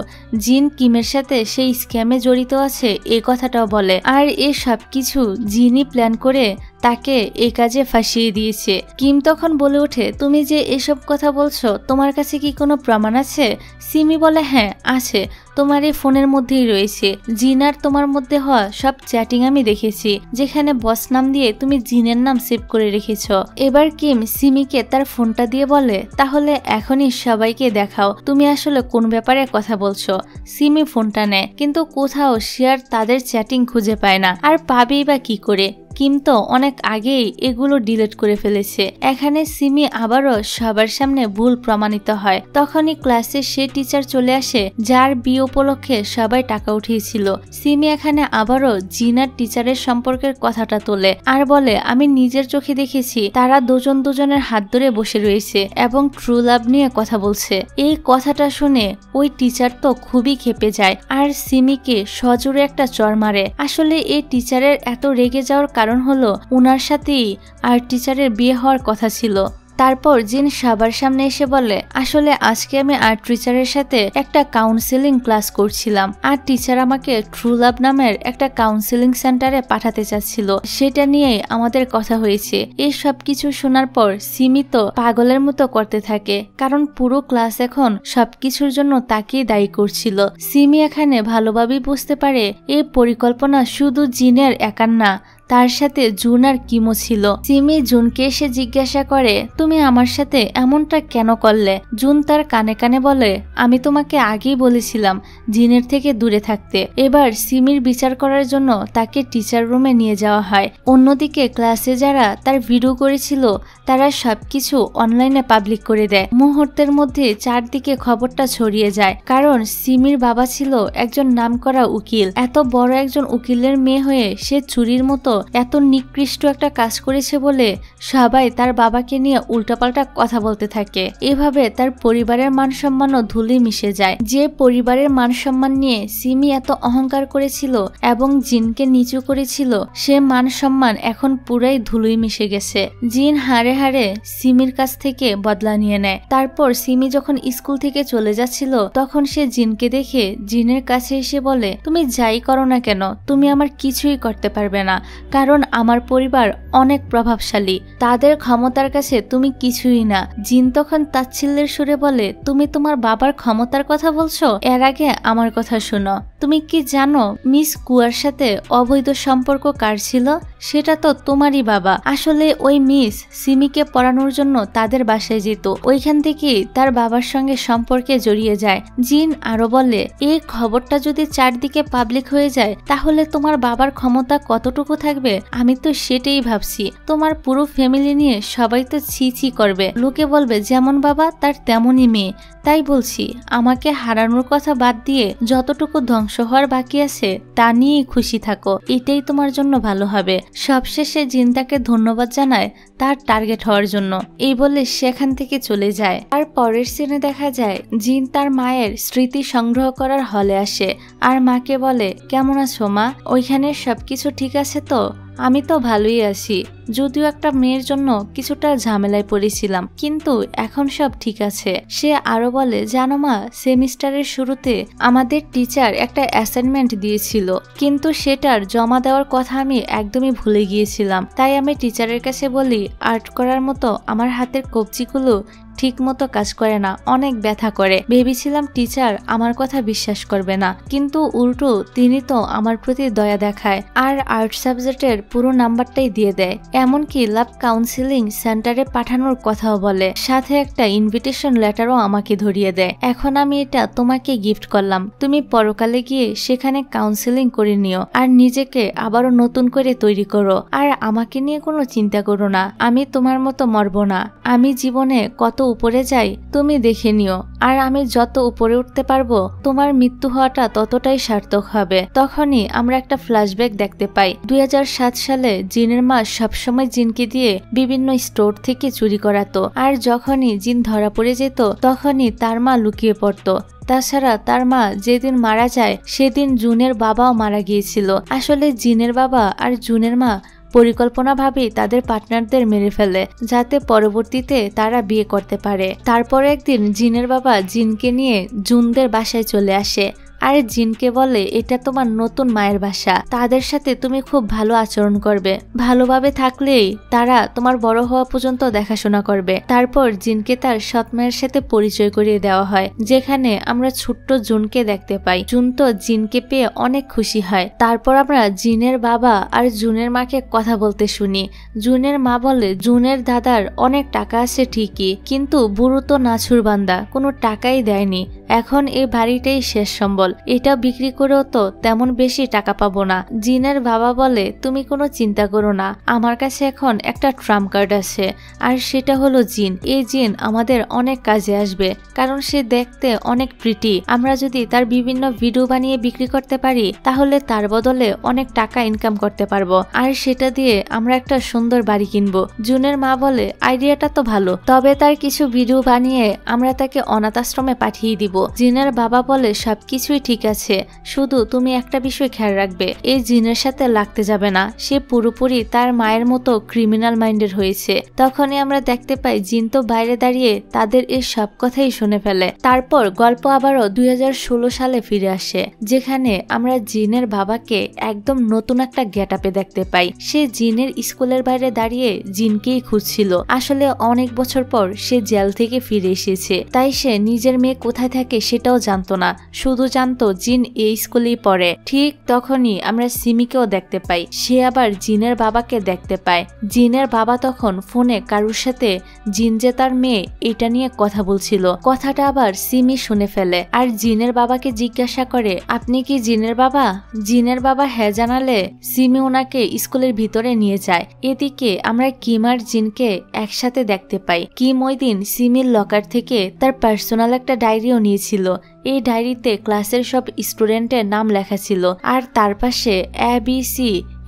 [SPEAKER 1] জিন কিমের সাথে সেই স্ক্যামে জড়িত আছে এই কথাটাও বলে। আর এই সব কিছু জিনই প্ল্যান করে তাকে এই কাজে ফাঁসিয়ে দিয়েছে। কিম তখন বলে ওঠে তুমি যে এসব কথা বলছো তোমার কাছে কি কোনো প্রমাণ আছে? সিমি বলে হ্যাঁ আছে, তোমার এই ফোনের মধ্যেই রয়েছে। জিন আর তোমার মধ্যে হওয়া সব চ্যাটিং আমি দেখেছি, যেখানে বস নাম দিয়ে তুমি জিনের নাম সেভ করে রেখেছ। এবার কিম সিমিকে তার ফোনটা দিয়ে বলে তাহলে এখনই সবাইকে দেখাও তুমি আসলে কোন ব্যাপারে কথা বলছো। সিমি ফোনটা নেয়, কিন্তু কোথাও সে আর তাদের চ্যাটিং খুঁজে পায় না। আর পাবেই বা কি করে? কিম তো অনেক আগেই এগুলো ডিলিট করে ফেলেছে। এখানে সিমি আবারও সবার সামনে ভুল প্রমাণিত হয়। তখনই ক্লাসে সে টিচার চলে আসে যার বিয়ে উপলক্ষে সবাই টাকা উঠিয়েছিল। সিমি এখানে আবারও জিনার টিচারের সম্পর্কের কথাটা তোলে আর বলে, আমি নিজের চোখে দেখেছি তারা দুজনের হাত ধরে বসে রয়েছে এবং ট্রু লাভ নিয়ে কথা বলছে। এই কথাটা শুনে ওই টিচার তো খুবই ক্ষেপে যায় আর সিমিকে সজোরে একটা চড় মারে। আসলে এই টিচারের এত রেগে যাওয়ার কারণ হলো উনার সাথেই আর টিচারের বিয়ে হওয়ার কথা ছিল। তারপর জিন সবার সামনে এসে বলে, আসলে আজকে আমি আর্ট টিচারের সাথে একটা কাউন্সেলিং ক্লাস করছিলাম আর টিচার আমাকে ট্রু লাভ নামের একটা কাউন্সেলিং সেন্টারে পাঠাতে চাচ্ছিল, সেটা নিয়েই আমাদের কথা হয়েছে। এই সব কিছু শোনার পর সিমি তো পাগলের মতো করতে থাকে, কারণ পুরো ক্লাস এখন সবকিছুর জন্য তাকেই দায়ী করছিল। সিমি এখানে ভালোভাবেই বুঝতে পারে এই পরিকল্পনা শুধু জিনের একার না, তার সাথে জুন আর কিমও ছিল। সিমি জুনকে এসে জিজ্ঞাসা করে, তুমি আমার সাথে এমনটা কেন করলে? জুন তার কানে কানে বলে, আমি তোমাকে আগেই বলেছিলাম জিনের থেকে দূরে থাকতে। এবার সিমির বিচার করার জন্য তাকে টিচার রুমে নিয়ে যাওয়া হয়। অন্যদিকে ক্লাসে যারা তার ভিডিও করেছিল তারা সবকিছু অনলাইনে পাবলিক করে দেয়। মুহূর্তের মধ্যে চারদিকে খবরটা ছড়িয়ে যায়, কারণ সিমির বাবা ছিল একজন নামকরা উকিল। এত বড় একজন উকিলের মেয়ে হয়ে সে চুরির মতো এত নিকৃষ্ট একটা কাজ করেছে বলে সবাই তার বাবাকে নিয়ে উল্টাপাল্টা কথা বলতে থাকে। এভাবে তার পরিবারের মান সম্মানও ধুলি মিশে যায়। যে পরিবারের মান সম্মান নিয়ে সিমি এত অহংকার করেছিল এবং জিনকে নিচু করেছিল, সে মান সম্মান এখন পুরাই ধুলোই মিশে গেছে। জিন হারে হারে সিমির কাছ থেকে বদলা নিয়ে নেয়। তারপর সিমি যখন স্কুল থেকে চলে যাচ্ছিল তখন সে জিনকে দেখে জিনের কাছে এসে বলে, তুমি যাই করো না কেন তুমি আমার কিছুই করতে পারবে না, কারণ আমার পরিবার অনেক প্রভাবশালী, তাদের ক্ষমতার কাছে তুমি কিছুই না। জিন তখন তাচ্ছিল্যের সুরে বলে, তুমি তোমার বাবার ক্ষমতার কথা বলছো? এর আগে আমার কথা শোনো। তুমি কি জানো মিস কুয়ার সাথে অবৈধ সম্পর্ক কার ছিল? সেটা তো তোমারই বাবা। আসলে ওই মিস সিমিকে পড়ানোর জন্য তাদের বাসায় যেত, ওইখান থেকে তার বাবার সঙ্গে সম্পর্কে জড়িয়ে যায়। জিন আরো বলে, এই খবরটা যদি চারদিকে পাবলিক হয়ে যায় তাহলে তোমার বাবার ক্ষমতা কতটুকু থাকবে? আমি তো সেটাই ভাবছি। তোমার পুরো ফ্যামিলি নিয়ে সবাই তো ছি ছি করবে, লোকে বলবে যেমন বাবা তার তেমনই মেয়ে। তাই বলছি, আমাকে হারানোর কথা বাদ দিয়ে যতটুকু ধ্বংস হওয়ার বাকি আছে তা নিয়েই খুশি থাকো, এটাই তোমার জন্য ভালো হবে। সবশেষে জিন তাকে ধন্যবাদ জানায় তার টার্গেট হওয়ার জন্য। এই বলে সেখান থেকে চলে যায়। আর পরের সিনে দেখা যায় জিন তার মায়ের স্মৃতি সংগ্রহ করার হলে আসে আর মাকে বলে, কেমন আছো মা? ওইখানে সবকিছু ঠিক আছে তো? আমি তো ভালোই আছি, যদিও একটা মেয়ের জন্য কিছুটা ঝামেলায় পড়েছিলাম, কিন্তু এখন সব ঠিক আছে। সে আরো বলে, জানো মা, সেমিস্টারের শুরুতে আমাদের টিচার একটা অ্যাসাইনমেন্ট দিয়েছিল, কিন্তু সেটার জমা দেওয়ার কথা আমি একদমই ভুলে গিয়েছিলাম। তাই আমি টিচারের কাছে বলি, আর্ট করার মতো আমার হাতের কবজিগুলো ঠিক মতো কাজ করে না, অনেক ব্যথা করে। ভেবেছিলাম টিচার আমার কথা বিশ্বাস করবে না, কিন্তু উল্টো তিনি তো আমার প্রতি দয়া দেখায় আর আর্ট সাবজেক্টের পুরো নাম্বারটাই দিয়ে দেয়। এমনকি লাভ কাউন্সিলিং সেন্টারে পাঠানোর কথাও বলে, সাথে একটা ইনভিটেশন লেটারও আমাকে ধরিয়ে দেয়। এখন আমি এটা তোমাকে গিফট করলাম, তুমি পরকালে গিয়ে সেখানে কাউন্সিলিং করে নিও আর নিজেকে আবারও নতুন করে তৈরি করো। আর আমাকে নিয়ে কোনো চিন্তা করো না, আমি তোমার মতো মরব না। আমি জীবনে কত উপরে যাই তুমি দেখে নিও, আর আমি যত উপরে উঠতে পারবো তোমার মৃত্যু হওয়াটা ততটাই সার্থক হবে। তখনই আমরা একটা ফ্ল্যাশব্যাক দেখতে পাই। 2007 সালে জিনের মা সবসময় জিনকে দিয়ে বিভিন্ন স্টোর থেকে চুরি করাতো, আর যখনই জিন ধরা পড়ে যেত তখনই তার মা লুকিয়ে পড়তো। তাছাড়া তার মা যেদিন মারা যায় সেদিন জুনের বাবাও মারা গিয়েছিল। আসলে জিনের বাবা আর জুনের মা পরিকল্পনাভাবে তাদের পার্টনারদের মেরে ফেলে যাতে পরবর্তীতে তারা বিয়ে করতে পারে। তারপর একদিন জিনের বাবা জিনকে নিয়ে জুনদের বাসায় চলে আসে আর জিনকে বলে, এটা তোমার নতুন মায়ের বাসা, তাদের সাথে তুমি খুব ভালো আচরণ করবে, ভালোভাবে থাকলেই তারা তোমার বড় হওয়া পর্যন্ত দেখাশোনা করবে। তারপর জিনকে তার সৎ মায়ের সাথে পরিচয় করিয়ে দেওয়া হয়, যেখানে আমরা ছোট্ট জুনকে দেখতে পাই। জুন তো জিনকে পেয়ে অনেক খুশি হয়। তারপর আমরা জিনের বাবা আর জুনের মাকে কথা বলতে শুনি। জুনের মা বলে, জুনের দাদার অনেক টাকা আছে ঠিকই, কিন্তু বুড়ো তো নাছুর বান্দা, কোনো টাকাই দেয়নি, এখন এই বাড়িটাই শেষ সম্বল। ফল, এটা বিক্রি করেও তো তেমন বেশি টাকা পাবো না। জিনের বাবা বলে তুমি কোনো চিন্তা করো না, আমার কাছে এখন একটা ট্রাম্প কার্ড আছে, আর সেটা হলো জিন। এই জিন আমাদের অনেক কাজে আসবে, কারণ সে দেখতে অনেক প্রিটি। আমরা যদি তার বিভিন্ন ভিডিও বানিয়ে বিক্রি করতে পারি তাহলে তার বদলে অনেক টাকা ইনকাম করতে পারবো, আর সেটা দিয়ে আমরা একটা সুন্দর বাড়ি কিনবো। জুনের মা বলে আইডিয়াটা তো ভালো, তবে তার কিছু ভিডিও বানিয়ে আমরা তাকে অনাথ আশ্রমে পাঠিয়ে দিব। জিনের বাবা বলে সবকিছুই ঠিক আছে, শুধু তুমি একটা বিষয় খেয়াল রাখবে, এই জিনের সাথে লাগতে যাবে না, সে পুরোপুরি তার মায়ের মতো ক্রিমিনাল মাইন্ডের হয়েছে। তখনই আমরা দেখতে পাই জিন তো বাইরে দাঁড়িয়ে তাদের এই সব কথাই শুনে ফেলে। তারপর গল্প আবারও 2016 সালে ফিরে আসে, যেখানে আমরা জিনের বাবাকে একদম নতুন একটা গেটআপে দেখতে পাই। সে জিনের স্কুলের বাইরে দাঁড়িয়ে জিনকেই খুঁজছিল। আসলে অনেক বছর পর সে জেল থেকে ফিরে এসেছে, তাই সে নিজের মেয়ে কোথায় থাকে সেটাও জানতো না, শুধু জানতো জিন এই স্কুলেই পড়ে। ঠিক তখনই আমরা সিমিকেও দেখতে পাই, সে আবার জিনের বাবাকে দেখতে পায়। জিনের বাবা তখন ফোনে কারুর সাথে জিন যে তার মেয়ে এটা নিয়ে কথা বলছিল। কথাটা আবার সিমি শুনে ফেলে, আর জিনের বাবাকে জিজ্ঞাসা করে আপনি কি জিনের বাবা? জিনের বাবা হ্যাঁ জানালে সিমি ওনাকে স্কুলের ভিতরে নিয়ে যায়। এদিকে আমরা কিম আর জিনকে একসাথে দেখতে পাই। কিম ওই দিন সিমির লকার থেকে তার পার্সোনাল একটা ডায়েরিও নিয়েছিল। এই ডায়েরিতে ক্লাসের সব স্টুডেন্টের নাম লেখা ছিল, আর তার পাশে ABC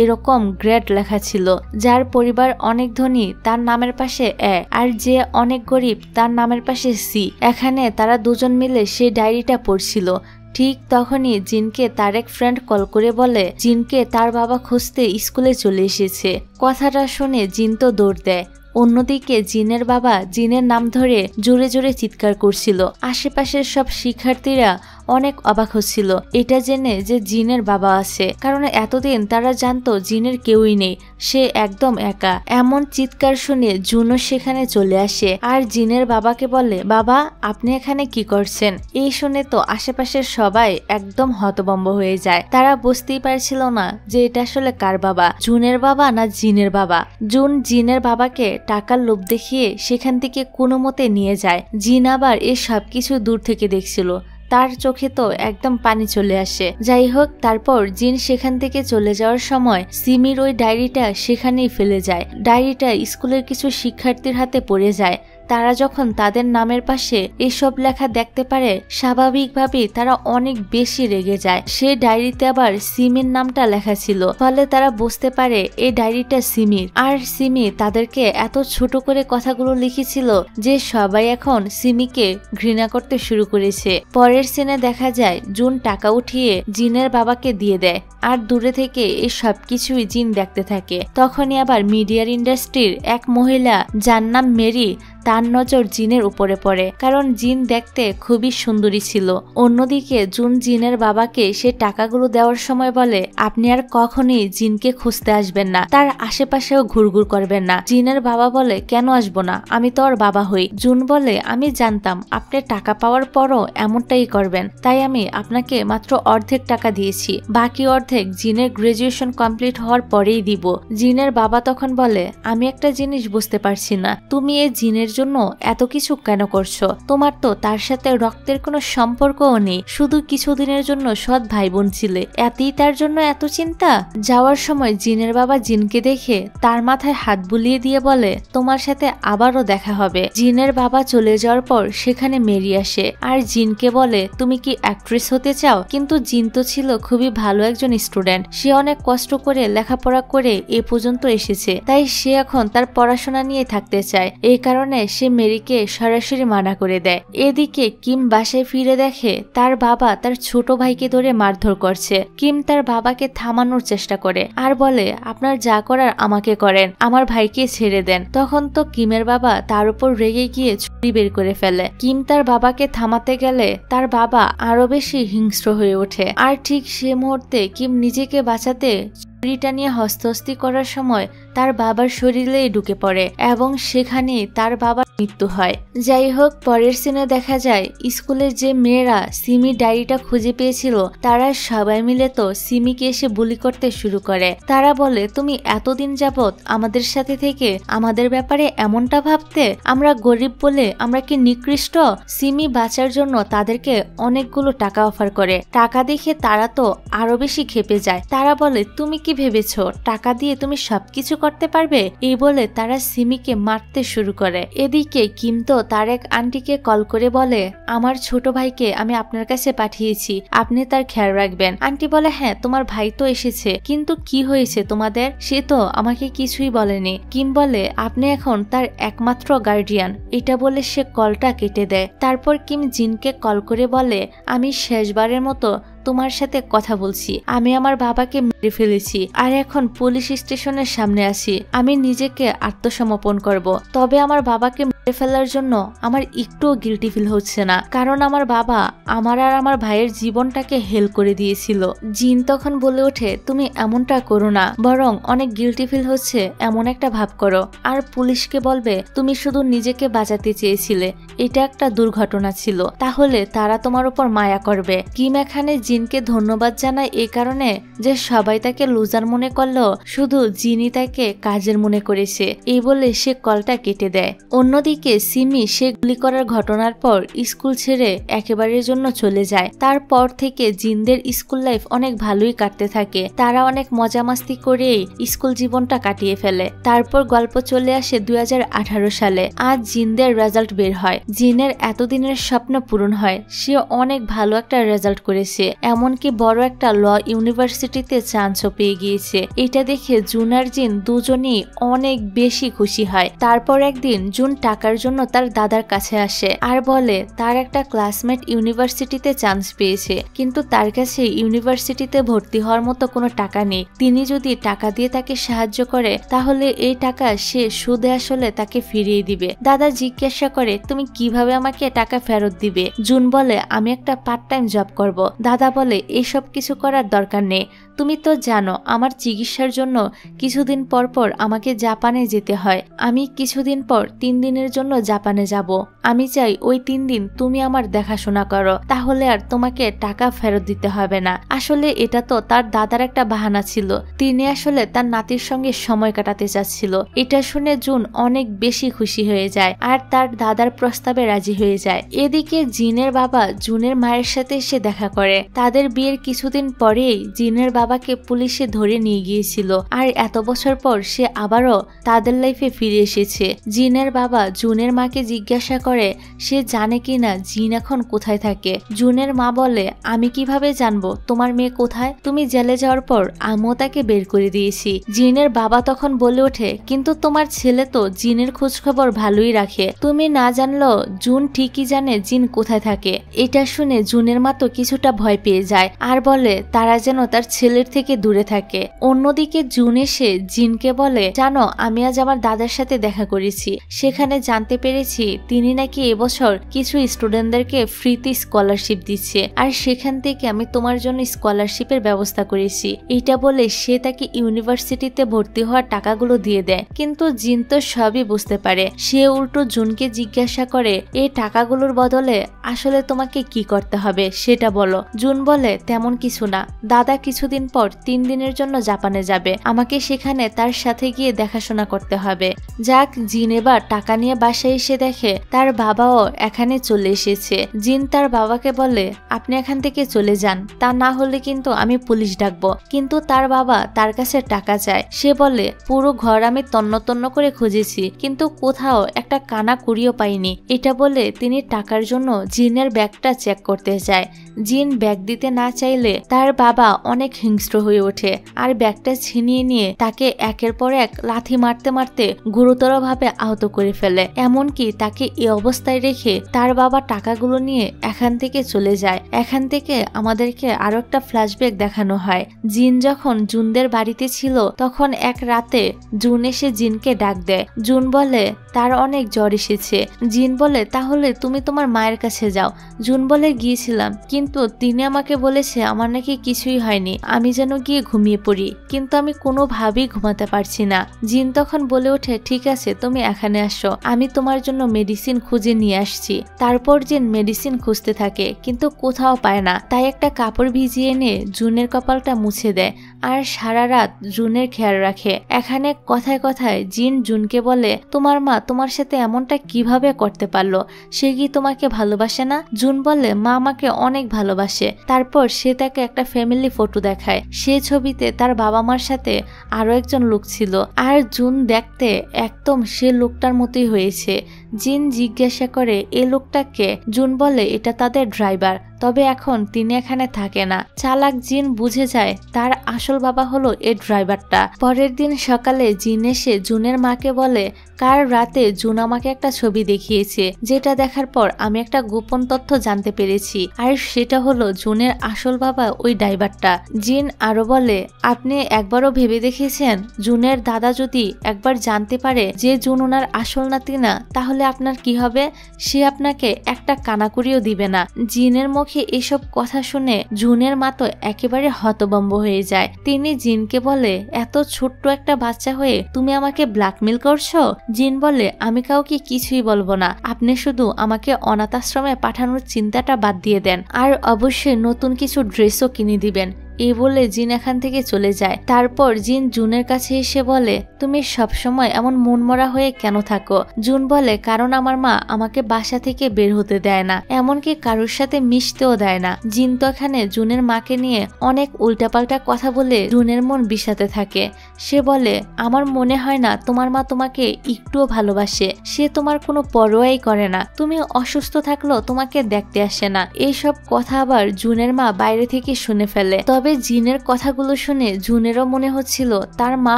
[SPEAKER 1] এরকম গ্রেড লেখা ছিল। যার পরিবার অনেক ধনী তার নামের পাশে এ, আর যে অনেক গরিব তার নামের পাশে সি। এখানে তারা দুজন মিলে সেই ডায়েরিটা পড়ছিল। ঠিক তখনই জিনকে তার এক ফ্রেন্ড কল করে বলে জিনকে তার বাবা খুঁজতে স্কুলে চলে এসেছে। কথাটা শুনে জিন তো দৌড় দেয়। অন্যদিকে জিনের বাবা জিনের নাম ধরে জোরে জোরে চিৎকার করছিল। আশেপাশের সব শিক্ষার্থীরা অনেক অবাক হচ্ছিল এটা জেনে যে জিনের বাবা আছে, কারণ এতদিন তারা জানতো জিনের কেউই নেই, সে একদম একা। এমন চিৎকার শুনে জুনও সেখানে চলে আসে, আর জিনের বাবাকে বলে বাবা আপনি এখানে কি করছেন? এই শুনে তো আশেপাশের সবাই একদম হতভম্ব হয়ে যায়। তারা বুঝতেই পারছিল না যে এটা আসলে কার বাবা, জুনের বাবা না জিনের বাবা। জুন জিনের বাবাকে টাকার লোভ দেখিয়ে সেখান থেকে কোনো মতে নিয়ে যায়। জিন আবার এই সবকিছু দূর থেকে দেখছিল, তার চোখে তো একদম পানি চলে আসে। যাই হোক, তারপর জিন সেখান থেকে চলে যাওয়ার সময় সিমির ওই ডায়েরিটা সেখানেই ফেলে যায়। ডায়েরিটা স্কুলের কিছু শিক্ষার্থীর হাতে পড়ে যায়। তারা যখন তাদের নামের পাশে এসব লেখা দেখতে পারে স্বাভাবিকভাবেই তারা অনেক বেশি রেগে যায়। সে ডায়েরিতে আবার সিমির নামটা লেখা ছিল, ফলে তারা বুঝতে পারে এই ডায়েরিটা সিমির। আর সিমি তাদেরকে এত ছোট করে কথাগুলো লিখেছিল যে সবাই এখন সিমিকে ঘৃণা করতে শুরু করেছে। পরের সিনে দেখা যায় জুন টাকা উঠিয়ে জিনের বাবাকে দিয়ে দেয়, আর দূরে থেকে এই সবকিছুই জিন দেখতে থাকে। তখনই আবার মিডিয়ার ইন্ডাস্ট্রির এক মহিলা যার নাম মেরি, তার নজর জিনের উপরে পড়ে, কারণ জিন দেখতে খুবই সুন্দরী ছিল। অন্যদিকে জুন জিনের বাবাকে সে টাকাগুলো দেওয়ার সময় বলে আপনি আর কখনোই জিনকে খুঁজতে আসবেন না, তার আশেপাশেও ঘুরঘুর করবেন না। জিনের বাবা বলে কেন আসবো না, আমি তো ওর বাবা হই। জুন বলে আমি জানতাম আপনি টাকা পাওয়ার পরও এমনটাই করবেন, তাই আমি আপনাকে মাত্র অর্ধেক টাকা দিয়েছি, বাকি অর্ধেক জিনের গ্রাজুয়েশন কমপ্লিট হওয়ার পরেই দিব। জিনের বাবা তখন বলে আমি একটা জিনিস বুঝতে পারছি না, তুমি এই জিনের জন্য এত কিছু কেন করছো? তোমার তো তার সাথে রক্তের কোনো সম্পর্কও নেই, শুধু কিছুদিনের জন্য সৎ ভাই বোন ছিলে, এতেই তার জন্য এত চিন্তা? যাওয়ার সময় জিনের বাবা জিনকে দেখে তার মাথায় হাত বুলিয়ে দিয়ে বলে তোমার সাথে আবারও দেখা হবে। জিনের বাবা চলে যাওয়ার পর সেখানে মেরি আসে, আর জিনকে বলে তুমি কি অ্যাক্ট্রেস হতে চাও? কিন্তু জিন তো ছিল খুবই ভালো একজন স্টুডেন্ট, সে অনেক কষ্ট করে লেখাপড়া করে এ পর্যন্ত এসেছে, তাই সে এখন তার পড়াশোনা নিয়ে থাকতে চায়। এই কারণে সে মেরিকে সরাসরি মানা করে দেয়। এদিকে কিম বাসায় ফিরে দেখে তার বাবা তার ছোট ভাইকে ধরে মারধর করছে। কিম তার বাবাকে থামানোর চেষ্টা করে আর বলে আপনার যা করার আমাকে করেন, আমার ভাইকে ছেড়ে দেন। তখন তো কিমের বাবা তার উপর রেগে গিয়ে ছুরি বের করে ফেলে। কিম তার বাবাকে থামাতে গেলে তার বাবা আরো বেশি হিংস্র হয়ে ওঠে, আর ঠিক সে মুহূর্তে কিম নিজেকে বাঁচাতে ছুরিটা নিয়ে হস্তহস্তি করার সময় তার বাবার শরীরেই ঢুকে পড়ে এবং সেখানেই তার বাবার মৃত্যু হয়। যাই হোক, পরের সিনে দেখা যায় স্কুলের যে মেয়েরা সিমি ডায়েরিটা খুঁজে পেয়েছিল তারা সবাই মিলে তো সিমিকে এসে বুলি করতে শুরু করে। তারা বলে, তুমি এতদিন যাবত আমাদের সাথে থেকে আমাদের ব্যাপারে এমনটা ভাবতে, আমরা গরিব বলে আমরা কি নিকৃষ্ট? সিমি বাঁচার জন্য তাদেরকে অনেকগুলো টাকা অফার করে। টাকা দেখে তারা তো আরো বেশি ক্ষেপে যায়। তারা বলে, তুমি কি ভেবেছো টাকা দিয়ে তুমি সবকিছু করতে পারবে? এই বলে তারা সিমিকে মারতে শুরু করে। এদিকে কিম তো তার এক আন্টিকে কল করে বলে, আমার ছোট ভাইকে আমি আপনার কাছে পাঠিয়েছি, আপনি তার খেয়াল রাখবেন। আন্টি বলে, হ্যাঁ তোমার ভাই তো এসেছে, কিন্তু কি হয়েছে তোমাদের? সে তো আমাকে কিছুই বলেনি। কিম বলে, আপনি এখন তার একমাত্র গার্ডিয়ান। এটা বলে সে কলটা কেটে দেয়। তারপর কিম জিনকে কল করে বলে, আমি শেষবারের মতো তোমার সাথে কথা বলছি, আমি আমার বাবাকে মেরে ফেলেছি আর এখন পুলিশ স্টেশনের সামনে আছি। আমি নিজেকে আত্মসমর্পণ করব, তবে আমার বাবাকে মেরে ফেলার জন্য আমার একটুও গিল্টি ফিল হচ্ছে না, কারণ আমার বাবা আমার আর আমার ভাইয়ের জীবনটাকে হেল করে দিয়েছিল। জিন তখন বলে ওঠে, তুমি এমনটা করো না, বরং অনেক গিল্টি ফিল হচ্ছে এমন একটা ভাব করো আর পুলিশকে বলবে তুমি শুধু নিজেকে বাঁচাতে চেয়েছিলে, এটা একটা দুর্ঘটনা ছিল, তাহলে তারা তোমার উপর মায়া করবে। কিম এখানে জিনকে ধন্যবাদ জানায় এই কারণে যে সবাই তাকে লুজার মনে করলেও শুধু জিনই তাকে কাজের মনে করেছে। এই বলে সে কলটা কেটে দেয়। অন্যদিকে সিমি সে গুলি করার ঘটনার পর স্কুল ছেড়ে একেবারের জন্য চলে যায়। তারপর থেকে জিনদের স্কুল লাইফ অনেক ভালোই কাটতে থাকে। তারা অনেক মজা মাস্তি করেই স্কুল জীবনটা কাটিয়ে ফেলে। তারপর গল্প চলে আসে 2018 সালে। আজ জিনদের রেজাল্ট বের হয়। জিনের এতদিনের স্বপ্ন পূরণ হয়, সে অনেক ভালো একটা রেজাল্ট করেছে, এমনকি বড় একটা ল ইউনিভার্সিটিতে চান্সও পেয়ে গিয়েছে। এটা দেখে জুন আর জিন দুজনেই অনেক বেশি খুশি হয়। তারপর একদিন জুন টাকার জন্য তার দাদার কাছে আসে আর বলে তার একটা ক্লাসমেট ইউনিভার্সিটিতে চান্স পেয়েছে, কিন্তু তার কাছে ইউনিভার্সিটিতে ভর্তি হওয়ার মতো কোনো টাকা নেই। তিনি যদি টাকা দিয়ে তাকে সাহায্য করে তাহলে এই টাকা সে সুদে আসলে তাকে ফিরিয়ে দিবে। দাদা জিজ্ঞাসা করে, তুমি কিভাবে আমাকে টাকা ফেরত দিবে? জুন বলে, আমি একটা পার্ট টাইম জব করব। দাদা বলে, এসব কিছু করার দরকার নেই, তুমি তো জানো আমার চিকিৎসার জন্য কিছুদিন পর পর আমাকে জাপানে যেতে হয়। আমি কিছুদিন পর 3 দিনের জন্য জাপানে যাব। আমি চাই ওই 3 দিন তুমি আমার দেখাশোনা করো, তাহলে আর তোমাকে টাকা ফেরত দিতে হবে না। আসলে এটা তো তার দাদার একটা বাহানা ছিল, তিনি আসলে তার নাতির সঙ্গে সময় কাটাতে চাচ্ছিল। এটা শুনে জুন অনেক বেশি খুশি হয়ে যায় আর তার দাদার প্রস্তাবে রাজি হয়ে যায়। এদিকে জিনের বাবা জুনের মায়ের সাথে এসে দেখা করে। তাদের বিয়ের কিছুদিন পরেই জিনের বাবাকে পুলিশে ধরে নিয়ে গিয়েছিল আর এত বছর পর সে আবারও তাদের লাইফে ফিরে এসেছে। জিনের বাবা জুনের মাকে জিজ্ঞাসা করে সে জানে কিনা জিন এখন কোথায় থাকে। জুনের মা বলে, আমি কিভাবে জানবো তোমার মেয়ে কোথায়? তুমি জেলে যাওয়ার পর আমিও তাকে বের করে দিয়েছি। জিনের বাবা তখন বলে ওঠে, কিন্তু তোমার ছেলে তো জিনের খোঁজ খবর ভালোই রাখে, তুমি না জানলেও জুন ঠিকই জানে জিন কোথায় থাকে। এটা শুনে জুনের মা তো কিছুটা ভয় পেয়ে যায় আর বলে তারা যেন তার ছেলের থেকে দূরে থাকে। অন্যদিকে জুন এসে জিনকে বলে, জানো আমি আজ আমার দাদার সাথে দেখা করেছি, সেখানে জানতে পেরেছি তিনি নাকি এবছর কিছু স্টুডেন্টদেরকে ফ্রিতে স্কলারশিপ দিচ্ছে আর সেখান থেকে আমি তোমার জন্য স্কলারশিপের ব্যবস্থা করেছি। এটা বলে সে তাকে ইউনিভার্সিটিতে ভর্তি হওয়ার টাকাগুলো দিয়ে দেয়। কিন্তু জিন তো সবই বুঝতে পারে। সে উল্টো জুনকে জিজ্ঞাসা করে, এই টাকাগুলোর বদলে আসলে তোমাকে কি করতে হবে সেটা বলো। জুন বলে, তেমন কিছু না, দাদা কিছুদিন পর 3 দিনের জন্য জাপানে যাবে, আমাকে সেখানে তার সাথে গিয়ে দেখাশোনা করতে হবে। যাক, জিন এবার টাকা নিয়ে বাসায় এসে দেখে তার বাবাও এখানে চলে এসেছে। জিন তার বাবাকে বলে, আপনি এখান থেকে চলে যান, তা না হলে কিন্তু আমি পুলিশ ডাকবো। কিন্তু তার বাবা তার কাছে টাকা চায়। সে বলে, পুরো ঘর আমি তন্ন তন্ন করে খুঁজেছি, কিন্তু কোথাও একটা কানা কুড়িও পাইনি। এটা বলে তিনি টাকার জন্য জিনের ব্যাগটা চেক করতে যায়। জিন ব্যাগ দিতে না চাইলে তার বাবা অনেক হিংস্র হয়ে ওঠে আর ব্যাগটা ছিনিয়ে নিয়ে তাকে একের পর এক লাথি মারতে মারতে গুরুতরভাবে আহত করে ফেলে। এমনকি তাকে এই অবস্থায় রেখে তার বাবা টাকাগুলো নিয়ে এখান থেকে চলে যায়। এখান থেকে আমাদেরকে আরো একটা ফ্ল্যাশব্যাক দেখানো হয়। জিন যখন জুনদের বাড়িতে ছিল তখন এক রাতে জুন এসে জিনকে ডাক দেয়। জুন বলে তার অনেক জ্বর এসেছে। জিন বলে, তাহলে তুমি তোমার মায়ের কাছে যাও। জুন বলে, গিয়েছিলাম, কিন্তু তিনি আমাকে বলেছে আমার নাকি কিছুই হয়নি, আমি আমি যেন গিয়ে ঘুমিয়ে পড়ি, কিন্তু আমি কোনোভাবেই ঘুমাতে পারছি না। জিন তখন বলে ওঠে, ঠিক আছে তুমি এখানে আসো, আমি তোমার জন্য মেডিসিন খুঁজে নিয়ে আসছি। তারপর জিন মেডিসিন খুঁজতে থাকে কিন্তু কোথাও পায় না, তাই একটা কাপড় ভিজিয়ে এনে জুনের কপালটা মুছে দেয় আর সারা রাত জুনের খেয়াল রাখে। এখানে কথায় কথায় জিন জুনকে বলে, তোমার মা তোমার সাথে এমনটা কিভাবে করতে পারলো, সে কি তোমাকে ভালোবাসে না? জুন বলে, মা আমাকে অনেক ভালোবাসে। তারপর সে তাকে একটা ফ্যামিলি ফটো দেখায়, সে ছবিতে তার বাবা মার সাথে আরো একজন লোক ছিল, আর জুন দেখতে একদম সে লোকটার মতোই হয়েছে। জিন জিজ্ঞাসা করে এই লোকটাকে? জুন বলে এটা তাদের ড্রাইভার, তবে এখন তিনি এখানে থাকে না। চালাক জিন বুঝে যায় তার আসল বাবা হলো এই ড্রাইভারটা। পরের দিন সকালে জিন এসে জুনের মাকে বলে, কাল রাতে জুন আমাকে একটা ছবি দেখিয়েছে, যেটা দেখার পর আমি একটা গোপন তথ্য জানতে পেরেছি, আর সেটা হলো জুনের আসল বাবা ওই ড্রাইভারটা। জিন আরো বলে, আপনি একবারও ভেবে দেখেছেন জুনের দাদা যদি একবার জানতে পারে যে জুন ওনার আসল নাতি না, তাহলে আপনার কি হবে? সে আপনাকে একটা কানাকুড়িও দিবে না। জিনের মুখে এসব কথা শুনে জুনের মা তো একেবারে হতভম্ব হয়ে যায়। তিনি জিনকে বলে, এত ছোট্ট একটা বাচ্চা হয়ে তুমি আমাকে ব্ল্যাকমেল করছো? জিন বলে, আমি কাউকে কিছুই বলবো না, আপনি শুধু আমাকে অনাথ আশ্রমে পাঠানোর চিন্তাটা বাদ দিয়ে দেন, আর অবশ্যই নতুন কিছু ড্রেসও কিনে দিবেন। এই বলে জিন এখান থেকে চলে যায়। তারপর জিন জুনের কাছে এসে বলে, তুমি সবসময় এমন মনমরা হয়ে কেন থাকো? জুন বলে, কারণ আমার মা আমাকে বাসা থেকে বের হতে দেয় না, এমনকি কারোর সাথে মিশতেও দেয় না। জিন তো এখানে জুনের মাকে নিয়ে অনেক উল্টাপাল্টা কথা বলে জুনের মন বিষাতে থাকে। সে বলে, আমার মনে হয় না তোমার মা তোমাকে একটুও ভালোবাসে, সে তোমার কোনো পরোয়াই করে না, তুমি অসুস্থ থাকলেও তোমাকে দেখতে আসে না। এইসব কথা আবার জুনের মা বাইরে থেকে শুনে ফেলে। তবে জিনের কথাগুলো শুনে জুনেরও মনে হচ্ছিল তার মা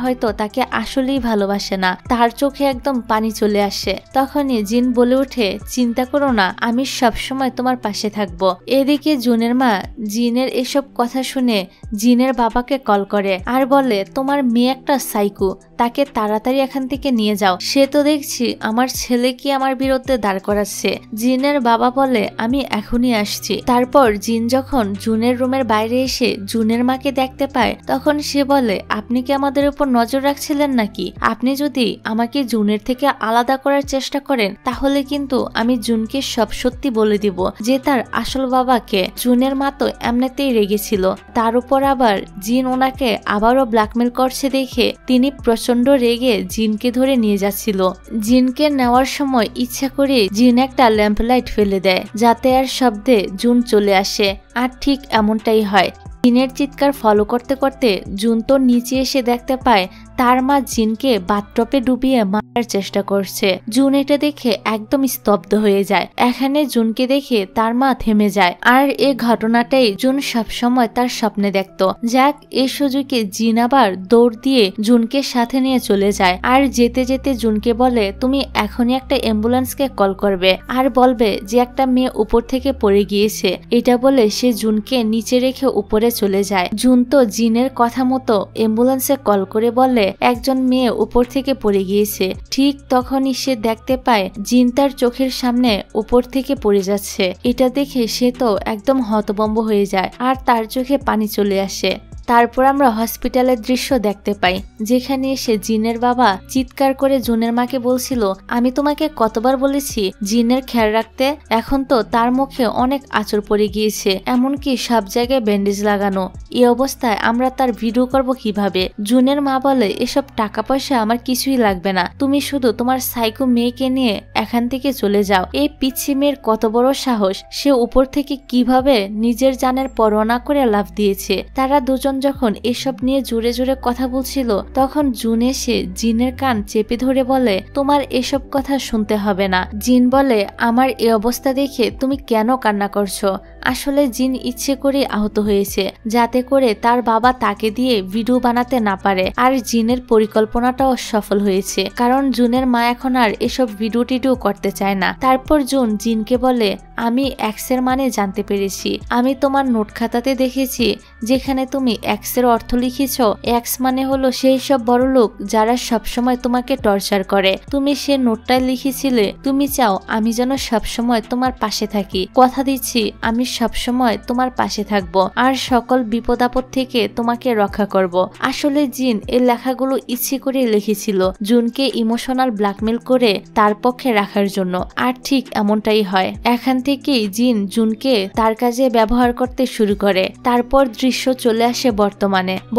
[SPEAKER 1] হয়তো তাকে আসলেই ভালোবাসে না, তার চোখে একদম পানি চলে আসে। তখনই জিন বলে ওঠে, চিন্তা করো না, আমি সবসময় তোমার পাশে থাকবো। এদিকে জুনের মা জিনের এসব কথা শুনে জিনের বাবাকে কল করে আর বলে, তোমার মেয়ে একটা সাইকো, তাকে তাড়াতাড়ি এখান থেকে নিয়ে যাও, সে তো দেখছি আমার ছেলেকে আমার বিরুদ্ধে দাঁড় করাচ্ছে। জিনের বাবা বলে, আমি এখনই আসছি। তারপর জিন যখন জুনের রুমের বাইরে এসে জুনের মাকে দেখতে পায়, তখন সে বলে, আপনি কি আমাদের উপর নজর রাখছিলেন নাকি? আপনি যদি আমাকে জুনের থেকে আলাদা করার চেষ্টা করেন, তাহলে কিন্তু আমি জুনকে সব সত্যি বলে দিব যে তার আসল বাবাকে। জুনের মা তো এমনিতেই রেগেছিল, তার উপর আবার জিন ওনাকে আবারও ব্ল্যাকমেল করছে দেখে তিনি প্রচন্ড রেগে জিনকে ধরে নিয়ে যাচ্ছিল। জিনকে নেওয়ার সময় ইচ্ছা করে জিন একটা ল্যাম্প লাইট ফেলে দেয় যাতে আর শব্দে জুন চলে আসে, আর ঠিক এমনটাই হয়। জিনের চিৎকার ফলো করতে করতে জুন তো নিচে এসে দেখতে পায় তার মা জিনকে বাথটবে ডুবিয়ে মারার চেষ্টা করছে। জুন এটা দেখে একদম স্তব্ধ হয়ে যায়। এখানে জুনকে দেখে তার মা থেমে যায়, আর এই ঘটনাটাই জুন সবসময় তার স্বপ্নে দেখত। যাক, এই সুযোগে জিন আবার দৌড় দিয়ে জুনকে সাথে নিয়ে চলে যায়, আর যেতে যেতে জুনকে বলে, তুমি এখনই একটা অ্যাম্বুলেন্সকে কল করবে আর বলবে যে একটা মেয়ে উপর থেকে পড়ে গিয়েছে। এটা বলে সে জুনকে নিচে রেখে উপরে চলে যায়। জুন তো জিনের কথা মতো অ্যাম্বুলেন্সে কল করে বলে একজন মেয়ে উপর থেকে পড়ে গিয়েছে। ঠিক তখনই সে দেখতে পায় জিন তার চোখের সামনে উপর থেকে পড়ে যাচ্ছে। এটা দেখে সে তো একদম হতভম্ব হয়ে যায় আর তার চোখে পানি চলে আসে। তারপর আমরা হসপিটালের দৃশ্য দেখতে পাই, যেখানে এসে জিনের বাবা চিৎকার করে জুনের মাকে বলছিল, আমি তোমাকে কতবার বলেছি জিনের খেয়াল রাখতে। এখন তো তার মুখে অনেক আঁচড় পড়ে গিয়েছে, এমনকি সব জায়গায় ব্যান্ডেজ লাগানো। এই অবস্থায় আমরা তার ভিডিও করব কিভাবে? জুনের মা বলে, এসব টাকা পয়সা আমার কিছুই লাগবে না, তুমি শুধু তোমার সাইকো মেয়েকে নিয়ে এখান থেকে চলে যাও। এই পিচ্ছি মেয়ের কত বড় সাহস, সে উপর থেকে কিভাবে নিজের জানের পরোয়া না করে লাফ দিয়েছে। তারা দুজন যখন এসব নিয়ে জোরে জোরে কথা বলছিল, তখন জুন এসে জিনের কান চেপে ধরে বলে, তোমার এসব কথা শুনতে হবে না। জিন বলে, আমার এই অবস্থা দেখে তুমি কেন কান্না করছো? আসলে জিন ইচ্ছে করে আহত হয়েছে যাতে করে তার বাবা তাকে দিয়ে ভিডিও বানাতে না পারে, আর জিনের পরিকল্পনাটাও সফল হয়েছে, কারণ জুনের মা এখন আর এসব ভিডিও টিডিও করতে চায় না। তারপর জুন জিনকে বলে, আমি এক্সের মানে জানতে পেরেছি, আমি তোমার নোট খাতাতে দেখেছি যেখানে তুমি এক্সের অর্থ লিখেছ। এক্স মানে হলো সেই সব বড় লোক যারা সবসময় তোমাকে টর্চার করে। তুমি সে নোটটায় লিখেছিলে তুমি চাও আমি যেন সবসময় তোমার পাশে থাকি, কথা দিচ্ছি আমি সবসময় তোমার পাশে থাকব আর সকল বিপদ আপদ থেকে তোমাকে রক্ষা করব। আসলে জিন এই লেখাগুলো ইচ্ছে করে লিখেছিল জুনকে ইমোশনাল ব্ল্যাকমেল করে তার পক্ষে রাখার জন্য। আর ঠিক এমনটাই হয়। এখান থেকেই জিন জুনকে তার কাজে ব্যবহার করতে শুরু করে। তারপর দৃশ্য চলে আসে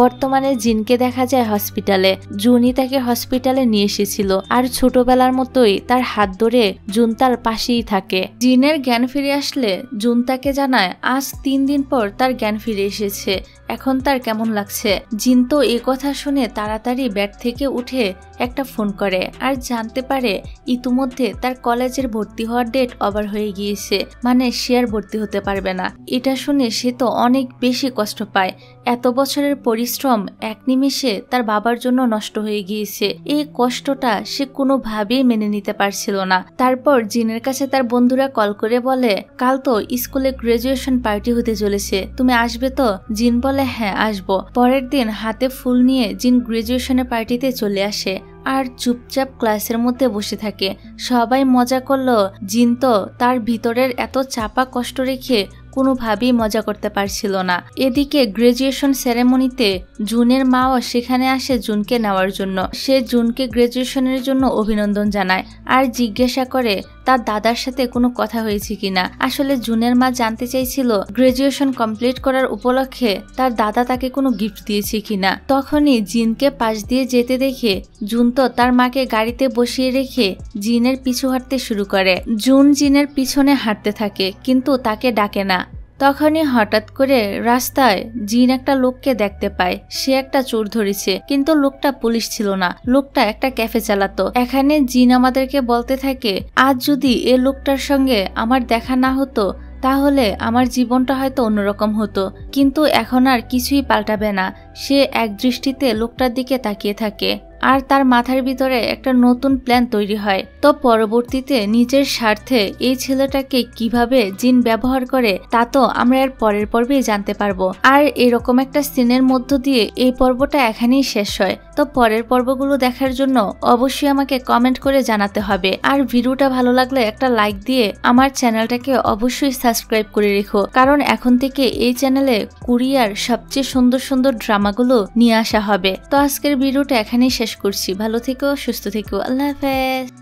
[SPEAKER 1] বর্তমানে জিনকে দেখা যায় হসপিটালে। জুনই তাকে হসপিটালে নিয়ে এসেছিল আর ছোটবেলার মতোই তার হাত ধরে জুন তার পাশেই থাকে। জিনের জ্ঞান ফিরে আসলে জুন তাকে জানায় আজ 3 দিন পর তার জ্ঞান ফিরে এসেছে, এখন তার কেমন লাগছে। জিন তো এ কথা শুনে তাড়াতাড়ি বেড থেকে উঠে একটা ফোন করে আর জানতে পারে ইতিমধ্যে তার কলেজের ভর্তি হওয়ার ডেট ওভার হয়ে গিয়েছে, মানে সে আর ভর্তি হতে পারবে না। এটা শুনে সে তো অনেক বেশি কষ্ট পায়। এত বছরের পরিশ্রম এক নিমেষে তার বাবার জন্য নষ্ট হয়ে গিয়েছে। এই কষ্টটা সে কোনোভাবেই মেনে নিতে পারছিল না। তারপর জিনের কাছে তার বন্ধুরা কল করে বলে কাল তো স্কুলে গ্রাজুয়েশন পার্টি হতে চলেছে, তুমি আসবে তো? জিন বলে হ্যাঁ আসবো। পরের দিন হাতে ফুল নিয়ে জিন গ্রাজুয়েশনের পার্টিতে চলে আসে আর চুপচাপ ক্লাসের মধ্যে বসে থাকে। সবাই মজা করলো, জিন তো তার ভিতরের এত চাপা কষ্ট রেখে কোনোভাবেই মজা করতে পারছিল না। এদিকে গ্রাজুয়েশন সেরেমনিতে জুনের মাও সেখানে আসে জুনকে নেওয়ার জন্য। সে জুনকে গ্রাজুয়েশনের জন্য অভিনন্দন জানায় আর জিজ্ঞাসা করে তার দাদার সাথে কোনো কথা হয়েছে কিনা। আসলে জুনের মা জানতে চাইছিল গ্রাজুয়েশন কমপ্লিট করার উপলক্ষে তার দাদা তাকে কোনো গিফট দিয়েছে কিনা। তখনই জিনকে পাশ দিয়ে যেতে দেখে জুন তো তার মাকে গাড়িতে বসিয়ে রেখে জিনের পিছু হাঁটতে শুরু করে। জুন জিনের পিছনে হাঁটতে থাকে কিন্তু তাকে ডাকে না। তখনই হঠাৎ করে রাস্তায় জিন একটা লোককে দেখতে পায়। সে একটা চোর ধরেছে, কিন্তু লোকটা পুলিশ ছিল না, লোকটা একটা ক্যাফে চালাতো। এখানে জিন আমাদেরকে বলতে থাকে আজ যদি এ লোকটার সঙ্গে আমার দেখা না হতো তাহলে আমার জীবনটা হয়তো অন্যরকম হতো, কিন্তু এখন আর কিছুই পাল্টাবে না। সে এক দৃষ্টিতে লোকটার দিকে তাকিয়ে থাকে আর তার মাথার ভিতরে একটা নতুন প্ল্যান তৈরি হয়। তো পরবর্তীতে নিজের স্বার্থে এই ছেলেটাকে কিভাবে জিন ব্যবহার করে তা তো আমরা এর পরের পর্বেই জানতে পারবো। আর এরকম একটা সিনের মধ্য দিয়ে এই পর্বটা এখানেই শেষ হয়। তো পরের পর্বগুলো দেখার জন্য অবশ্যই আমাকে কমেন্ট করে জানাতে হবে। আর ভিডিওটা ভালো লাগলে একটা লাইক দিয়ে আমার চ্যানেলটাকে অবশ্যই সাবস্ক্রাইব করে রেখো, কারণ এখন থেকে এই চ্যানেলে কোরিয়ার সবচেয়ে সুন্দর সুন্দর ড্রামাগুলো নিয়ে আসা হবে। তো আজকের ভিডিওটা এখানেই শেষ করছি। ভালো থেকো, সুস্থ থেকো, আল্লাহ হাফেজ।